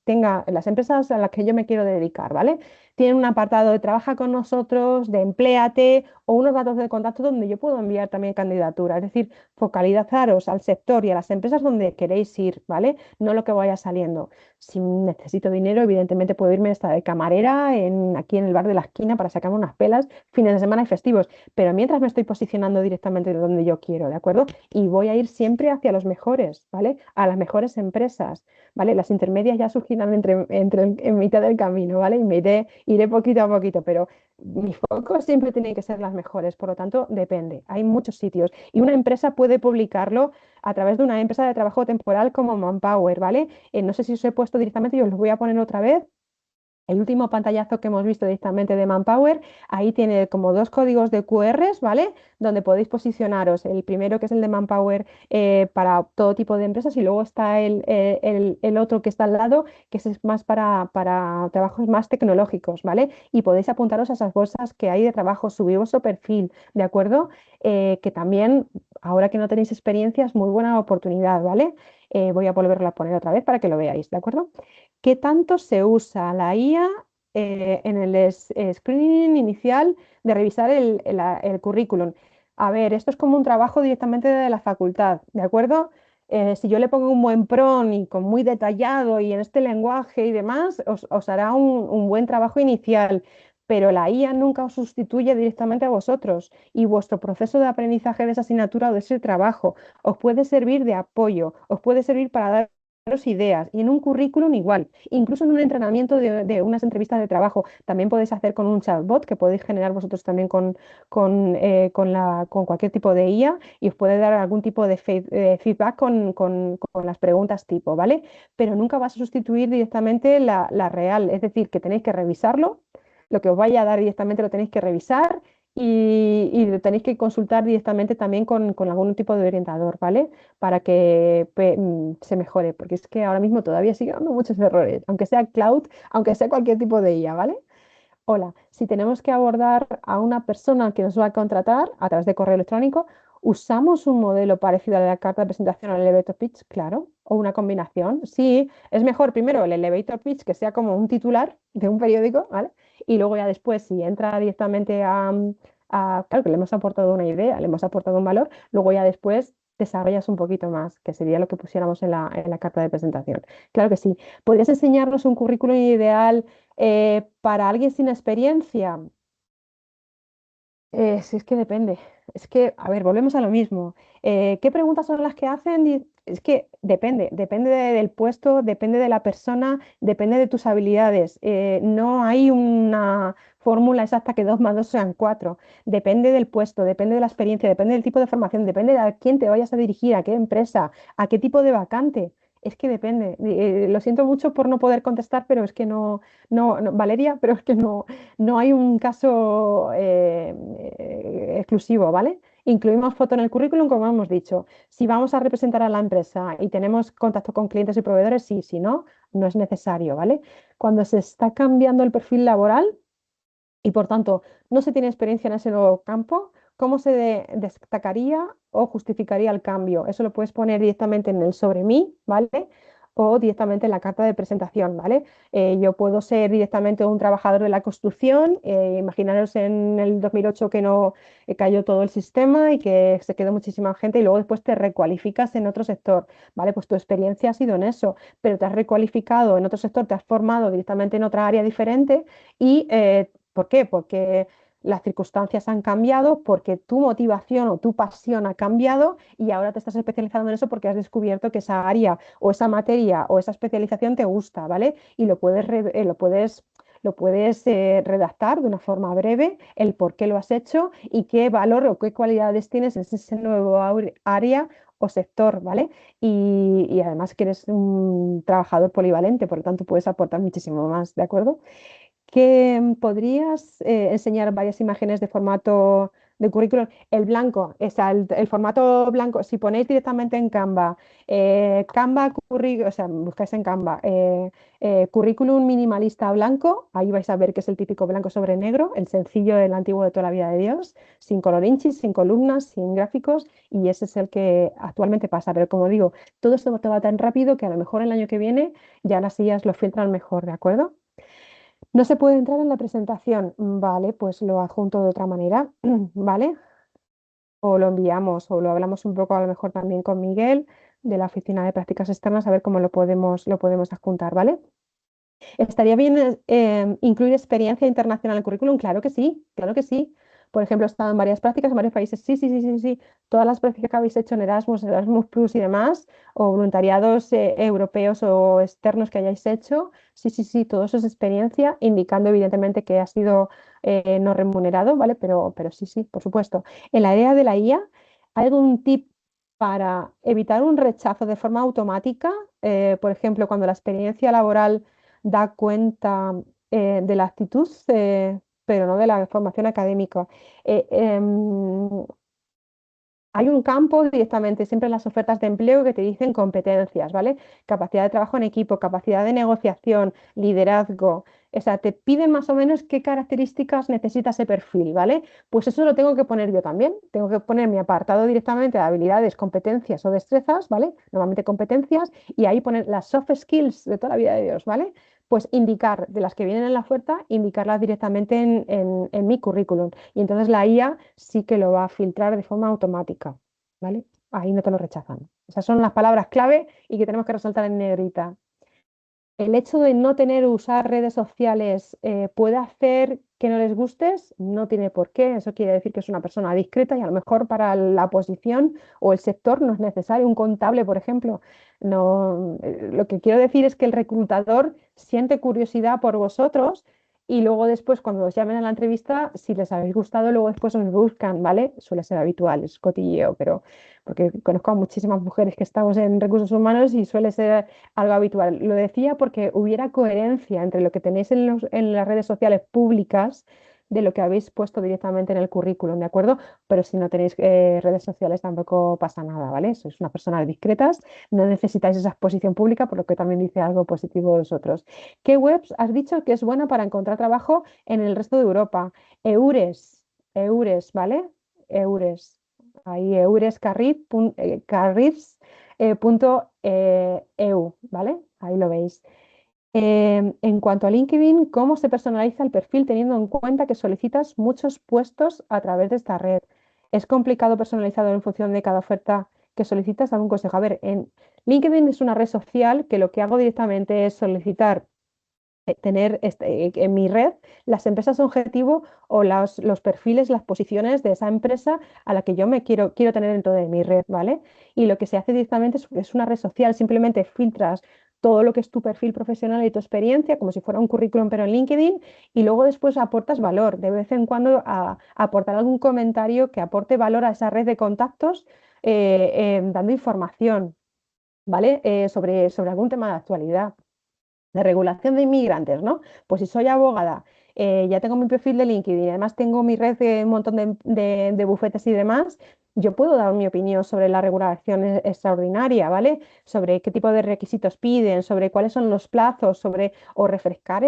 tenga, las empresas a las que yo me quiero dedicar, ¿vale? Tienen un apartado de trabaja con nosotros, de empléate o unos datos de contacto donde yo puedo enviar también candidatura. Es decir, focalizaros al sector y a las empresas donde queréis ir, ¿vale? No lo que vaya saliendo. Si necesito dinero, evidentemente puedo irme hasta de camarera aquí en el bar de la esquina para sacarme unas pelas, fines de semana y festivos, pero mientras me estoy posicionando directamente de donde yo quiero, ¿de acuerdo? Y voy a ir siempre hacia los mejores, ¿vale? A las mejores empresas, ¿vale? Las intermedias ya surgirán en mitad del camino, ¿vale? Y iré poquito a poquito, pero mi foco siempre tiene que ser las mejores, por lo tanto, depende. Hay muchos sitios y una empresa puede publicarlo a través de una empresa de trabajo temporal como Manpower, ¿vale? No sé si os he puesto directamente y os lo voy a poner otra vez. El último pantallazo que hemos visto directamente de Manpower, ahí tiene como dos códigos de QRs, ¿vale? Donde podéis posicionaros. El primero que es el de Manpower para todo tipo de empresas y luego está el otro que está al lado, que es más para trabajos más tecnológicos, ¿vale? Y podéis apuntaros a esas bolsas que hay de trabajo, subir vuestro perfil, ¿de acuerdo? Que también, ahora que no tenéis experiencia, es muy buena oportunidad, ¿vale? Voy a volverlo a poner otra vez para que lo veáis, ¿de acuerdo? ¿Qué tanto se usa la IA en el screening inicial de revisar el currículum? A ver, esto es como un trabajo directamente de la facultad, ¿de acuerdo? Si yo le pongo un buen prompt y con muy detallado y en este lenguaje y demás, os hará un buen trabajo inicial, pero la IA nunca os sustituye directamente a vosotros y vuestro proceso de aprendizaje de esa asignatura o de ese trabajo os puede servir de apoyo, os puede servir para dar ideas y en un currículum igual, incluso en un entrenamiento de unas entrevistas de trabajo, también podéis hacer con un chatbot que podéis generar vosotros también con cualquier tipo de IA y os puede dar algún tipo de feedback con las preguntas tipo, ¿vale? Pero nunca vas a sustituir directamente la real, es decir, que tenéis que revisarlo, lo que os vaya a dar directamente lo tenéis que revisar y lo tenéis que consultar directamente también con algún tipo de orientador, ¿vale? Para que se mejore, porque es que ahora mismo todavía sigue dando muchos errores, aunque sea cloud, aunque sea cualquier tipo de IA, ¿vale? Hola, si tenemos que abordar a una persona que nos va a contratar a través de correo electrónico, ¿usamos un modelo parecido a la carta de presentación o el elevator pitch? Claro, o una combinación. Sí, es mejor primero el elevator pitch que sea como un titular de un periódico, ¿vale? Y luego ya después, si entra directamente claro que le hemos aportado una idea, le hemos aportado un valor, luego ya después desarrollas un poquito más, que sería lo que pusiéramos en la carta de presentación. Claro que sí. ¿Podrías enseñarnos un currículum ideal para alguien sin experiencia? Si es que depende. Es que, a ver, volvemos a lo mismo. ¿Qué preguntas son las que hacen? Es que depende del puesto, depende de la persona, depende de tus habilidades. No hay una fórmula exacta que 2 más 2 sean 4. Depende del puesto, depende de la experiencia, depende del tipo de formación, depende de a quién te vayas a dirigir, a qué empresa, a qué tipo de vacante. Es que depende. Lo siento mucho por no poder contestar, pero es que Valeria, pero es que no hay un caso exclusivo, ¿vale? Incluimos foto en el currículum, como hemos dicho. Si vamos a representar a la empresa y tenemos contacto con clientes y proveedores, sí, si no, no es necesario, ¿vale? Cuando se está cambiando el perfil laboral y por tanto no se tiene experiencia en ese nuevo campo, ¿cómo se destacaría o justificaría el cambio? Eso lo puedes poner directamente en el sobre mí, ¿vale? O directamente en la carta de presentación, ¿vale? Yo puedo ser directamente un trabajador de la construcción, imaginaros en el 2008 que no cayó todo el sistema y que se quedó muchísima gente y luego después te recualificas en otro sector, ¿vale? Pues tu experiencia ha sido en eso, pero te has recualificado en otro sector, te has formado directamente en otra área diferente y ¿por qué? Porque las circunstancias han cambiado, porque tu motivación o tu pasión ha cambiado y ahora te estás especializando en eso porque has descubierto que esa área o esa materia o esa especialización te gusta, ¿vale? Y lo puedes redactar de una forma breve, el por qué lo has hecho y qué valor o qué cualidades tienes en ese nuevo área o sector, ¿vale? Y además que eres un trabajador polivalente, por lo tanto puedes aportar muchísimo más, ¿de acuerdo? Que podrías enseñar varias imágenes de formato de currículum. El blanco, el formato blanco, si ponéis directamente en Canva, Canva, o sea, buscáis en Canva, currículum minimalista blanco, ahí vais a ver que es el típico blanco sobre negro, el sencillo, el antiguo de toda la vida de Dios, sin colorinchis, sin columnas, sin gráficos, y ese es el que actualmente pasa. Pero como digo, todo esto te va tan rápido que a lo mejor el año que viene ya las sillas lo filtran mejor, ¿de acuerdo? No se puede entrar en la presentación. Vale, pues lo adjunto de otra manera, ¿vale? O lo enviamos o lo hablamos un poco a lo mejor también con Miguel de la Oficina de Prácticas Externas a ver cómo lo podemos adjuntar, ¿vale? ¿Estaría bien incluir experiencia internacional en el currículum? Claro que sí, claro que sí. Por ejemplo, he estado en varias prácticas en varios países. Sí, sí, sí, sí, sí. Todas las prácticas que habéis hecho en Erasmus, Erasmus Plus y demás, o voluntariados europeos o externos que hayáis hecho. Sí, sí, sí, todo eso es experiencia, indicando evidentemente que ha sido no remunerado, ¿vale? Pero sí, sí, por supuesto. En la área de la IA, ¿hay algún tip para evitar un rechazo de forma automática? Por ejemplo, cuando la experiencia laboral da cuenta de la actitud, pero no de la formación académica. Eh, em, Hay un campo directamente siempre en las ofertas de empleo que te dicen competencias, ¿vale? Capacidad de trabajo en equipo, capacidad de negociación, liderazgo. O sea, te piden más o menos qué características necesita ese perfil, ¿vale? Pues eso lo tengo que poner yo también. Tengo que poner mi apartado directamente de habilidades, competencias o destrezas, ¿vale? Normalmente competencias, y ahí poner las soft skills de toda la vida de Dios, ¿vale? Pues indicar de las que vienen en la oferta, indicarlas directamente en mi currículum. Y entonces la IA sí que lo va a filtrar de forma automática, ¿vale? Ahí no te lo rechazan. Esas son las palabras clave y que tenemos que resaltar en negrita. El hecho de no tener o usar redes sociales puede hacer que no les gustes, no tiene por qué. Eso quiere decir que es una persona discreta y a lo mejor para la posición o el sector no es necesario un contable, por ejemplo. No, lo que quiero decir es que el reclutador siente curiosidad por vosotros y luego después cuando os llamen a la entrevista, si les habéis gustado, luego después os buscan, ¿vale? Suele ser habitual, es cotilleo, pero porque conozco a muchísimas mujeres que estamos en recursos humanos y suele ser algo habitual. Lo decía porque hubiera coherencia entre lo que tenéis en las redes sociales públicas de lo que habéis puesto directamente en el currículum, ¿de acuerdo? Pero si no tenéis redes sociales tampoco pasa nada, ¿vale? Sois unas personas discretas, no necesitáis esa exposición pública, por lo que también dice algo positivo de vosotros. ¿Qué webs has dicho que es buena para encontrar trabajo en el resto de Europa? Eures, Eures, ¿vale? Eures. Ahí Carrifs.eu, ¿vale? Ahí lo veis. En cuanto a LinkedIn, ¿cómo se personaliza el perfil teniendo en cuenta que solicitas muchos puestos a través de esta red? ¿Es complicado personalizarlo en función de cada oferta que solicitas? Dame un consejo. A ver, en LinkedIn es una red social que lo que hago directamente es solicitar tener en mi red las empresas objetivo o los perfiles, las posiciones de esa empresa a la que yo me quiero tener dentro de mi red, ¿vale? Y lo que se hace directamente es una red social, simplemente filtras todo lo que es tu perfil profesional y tu experiencia, como si fuera un currículum, pero en LinkedIn, y luego después aportas valor, de vez en cuando aportar algún comentario que aporte valor a esa red de contactos, dando información, ¿vale? Sobre algún tema de actualidad de regulación de inmigrantes, ¿no? Pues si soy abogada, ya tengo mi perfil de LinkedIn y además tengo mi red de un montón de bufetes y demás, yo puedo dar mi opinión sobre la regulación extraordinaria, ¿vale? Sobre qué tipo de requisitos piden, sobre cuáles son los plazos, o refrescar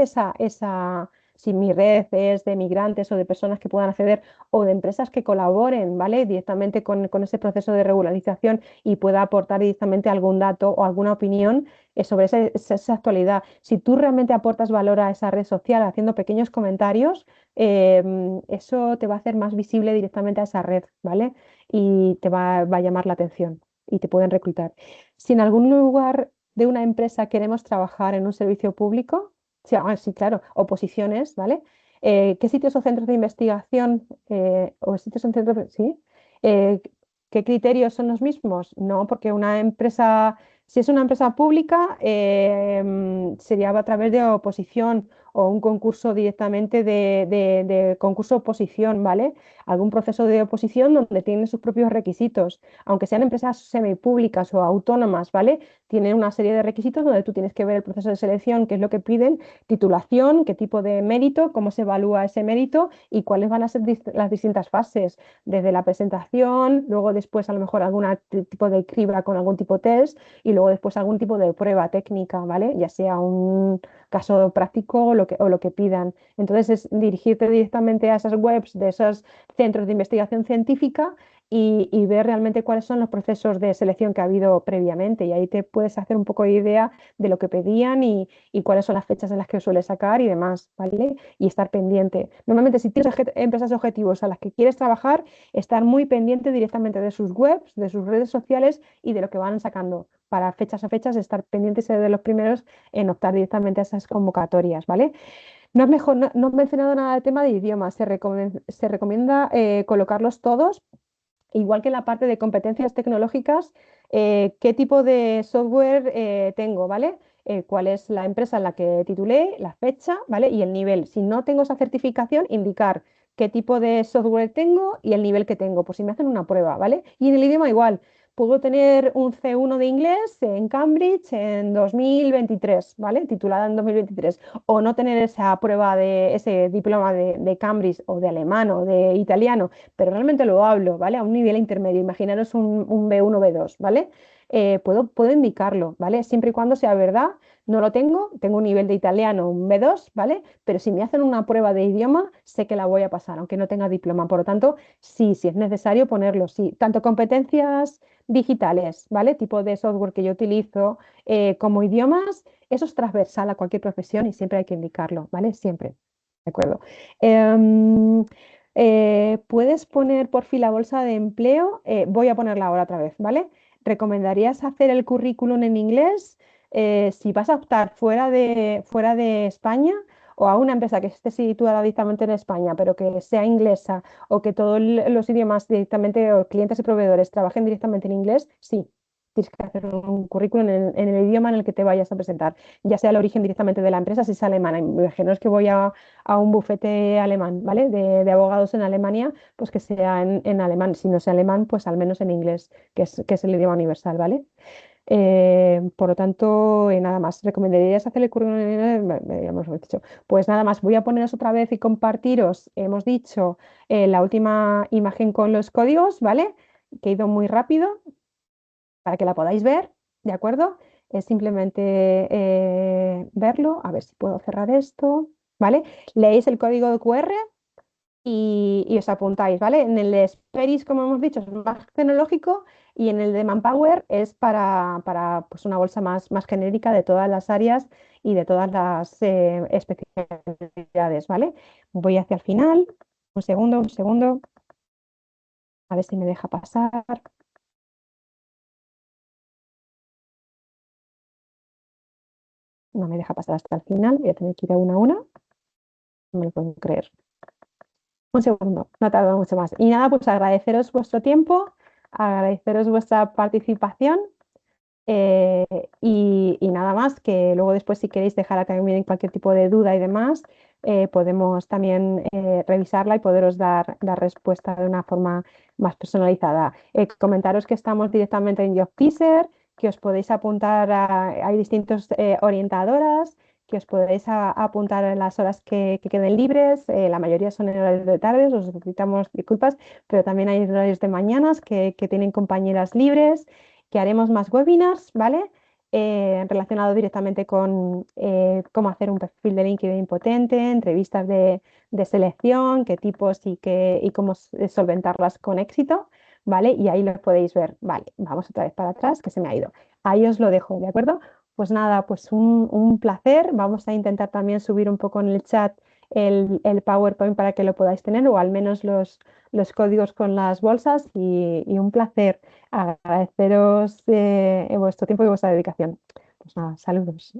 si mi red es de migrantes o de personas que puedan acceder o de empresas que colaboren, ¿vale? Directamente con ese proceso de regularización y pueda aportar directamente algún dato o alguna opinión sobre esa actualidad. Si tú realmente aportas valor a esa red social haciendo pequeños comentarios, eso te va a hacer más visible directamente a esa red, ¿vale? Y va a llamar la atención y te pueden reclutar. Si en algún lugar de una empresa queremos trabajar en un servicio público, sí, sí, claro, oposiciones, ¿vale? ¿Qué sitios o centros de investigación o sitios o centros, sí? Eh, ¿Qué criterios son los mismos? No, porque una empresa, si es una empresa pública, sería a través de oposición o un concurso directamente de concurso oposición, ¿vale? Algún proceso de oposición donde tienen sus propios requisitos, aunque sean empresas semipúblicas o autónomas, ¿vale? Tienen una serie de requisitos donde tú tienes que ver el proceso de selección, qué es lo que piden, titulación, qué tipo de mérito, cómo se evalúa ese mérito y cuáles van a ser las distintas fases, desde la presentación, luego después a lo mejor algún tipo de criba con algún tipo de test y luego después algún tipo de prueba técnica, ¿vale? Ya sea un caso práctico o lo que pidan. Entonces es dirigirte directamente a esas webs de esos centros de investigación científica y ver realmente cuáles son los procesos de selección que ha habido previamente. Y ahí te puedes hacer un poco de idea de lo que pedían y cuáles son las fechas en las que suele sacar y demás, ¿vale? Y estar pendiente. Normalmente, si tienes empresas objetivos a las que quieres trabajar, estar muy pendiente directamente de sus webs, de sus redes sociales y de lo que van sacando. Para fechas a fechas, estar pendiente y ser de los primeros en optar directamente a esas convocatorias, ¿vale? No has mencionado nada de tema de idiomas. Se recomienda colocarlos todos. Igual que en la parte de competencias tecnológicas, qué tipo de software tengo, ¿vale? Cuál es la empresa en la que titulé, la fecha, ¿vale? Y el nivel. Si no tengo esa certificación, indicar qué tipo de software tengo y el nivel que tengo, por si me hacen una prueba, ¿vale? Y en el idioma igual. Puedo tener un C1 de inglés en Cambridge en 2023, ¿vale? Titulada en 2023. O no tener esa prueba de ese diploma de Cambridge o de alemán o de italiano, pero realmente lo hablo, ¿vale? A un nivel intermedio. Imaginaros un B1, B2, ¿vale? Puedo indicarlo, ¿vale? Siempre y cuando sea verdad, no lo tengo un nivel de italiano, un B2, ¿vale? Pero si me hacen una prueba de idioma, sé que la voy a pasar, aunque no tenga diploma. Por lo tanto, sí, sí es necesario ponerlo, sí. Tanto competencias digitales, ¿vale? Tipo de software que yo utilizo, como idiomas, eso es transversal a cualquier profesión y siempre hay que indicarlo, ¿vale? Siempre. ¿De acuerdo? Em, puedes poner por fin la bolsa de empleo. Voy a ponerla ahora otra vez, ¿vale? ¿Recomendarías hacer el currículum en inglés si vas a optar fuera de España o a una empresa que esté situada directamente en España, pero que sea inglesa o que todos los idiomas directamente o clientes y proveedores trabajen directamente en inglés? Sí, tienes que hacer un currículum en el idioma en el que te vayas a presentar, ya sea el origen directamente de la empresa, si es alemana. Imaginaos que voy a un bufete alemán, ¿vale? De abogados en Alemania, pues que sea en alemán. Si no es alemán, pues al menos en inglés, que es el idioma universal, ¿vale? Por lo tanto, nada más. ¿Recomendarías hacer el currículum en inglés? Ya hemos dicho. Pues nada más, voy a poneros otra vez y compartiros, hemos dicho, la última imagen con los códigos, ¿vale? Que he ido muy rápido para que la podáis ver, ¿de acuerdo? Es simplemente verlo. A ver si puedo cerrar esto, ¿vale? Leéis el código de QR y os apuntáis, ¿vale? En el de Speris, como hemos dicho, es más tecnológico y en el de Manpower es para pues una bolsa más genérica de todas las áreas y de todas las especialidades, ¿vale? Voy hacia el final. Un segundo. A ver si me deja pasar. no me deja pasar hasta el final, voy a tener que ir a una, no me lo puedo creer. Un segundo, no tardo mucho más. Y nada, pues agradeceros vuestro tiempo, agradeceros vuestra participación eh, y nada más, que luego después si queréis dejar también cualquier tipo de duda y demás, podemos también revisarla y poderos dar respuesta de una forma más personalizada. Comentaros que estamos directamente en JobTeaser, que os podéis apuntar hay distintos orientadoras, que os podéis apuntar en las horas que queden libres. La mayoría son en horarios de tardes, os solicitamos disculpas, pero también hay horarios de mañanas que tienen compañeras libres, que haremos más webinars, ¿vale? Relacionado directamente con cómo hacer un perfil de LinkedIn potente, entrevistas de selección, qué tipos y cómo solventarlas con éxito, ¿vale? Y ahí lo podéis ver. Vale, vamos otra vez para atrás, que se me ha ido. Ahí os lo dejo, ¿de acuerdo? Pues nada, pues un placer. Vamos a intentar también subir un poco en el chat el PowerPoint para que lo podáis tener, o al menos los códigos con las bolsas, y un placer. Agradeceros vuestro tiempo y vuestra dedicación. Pues nada, saludos.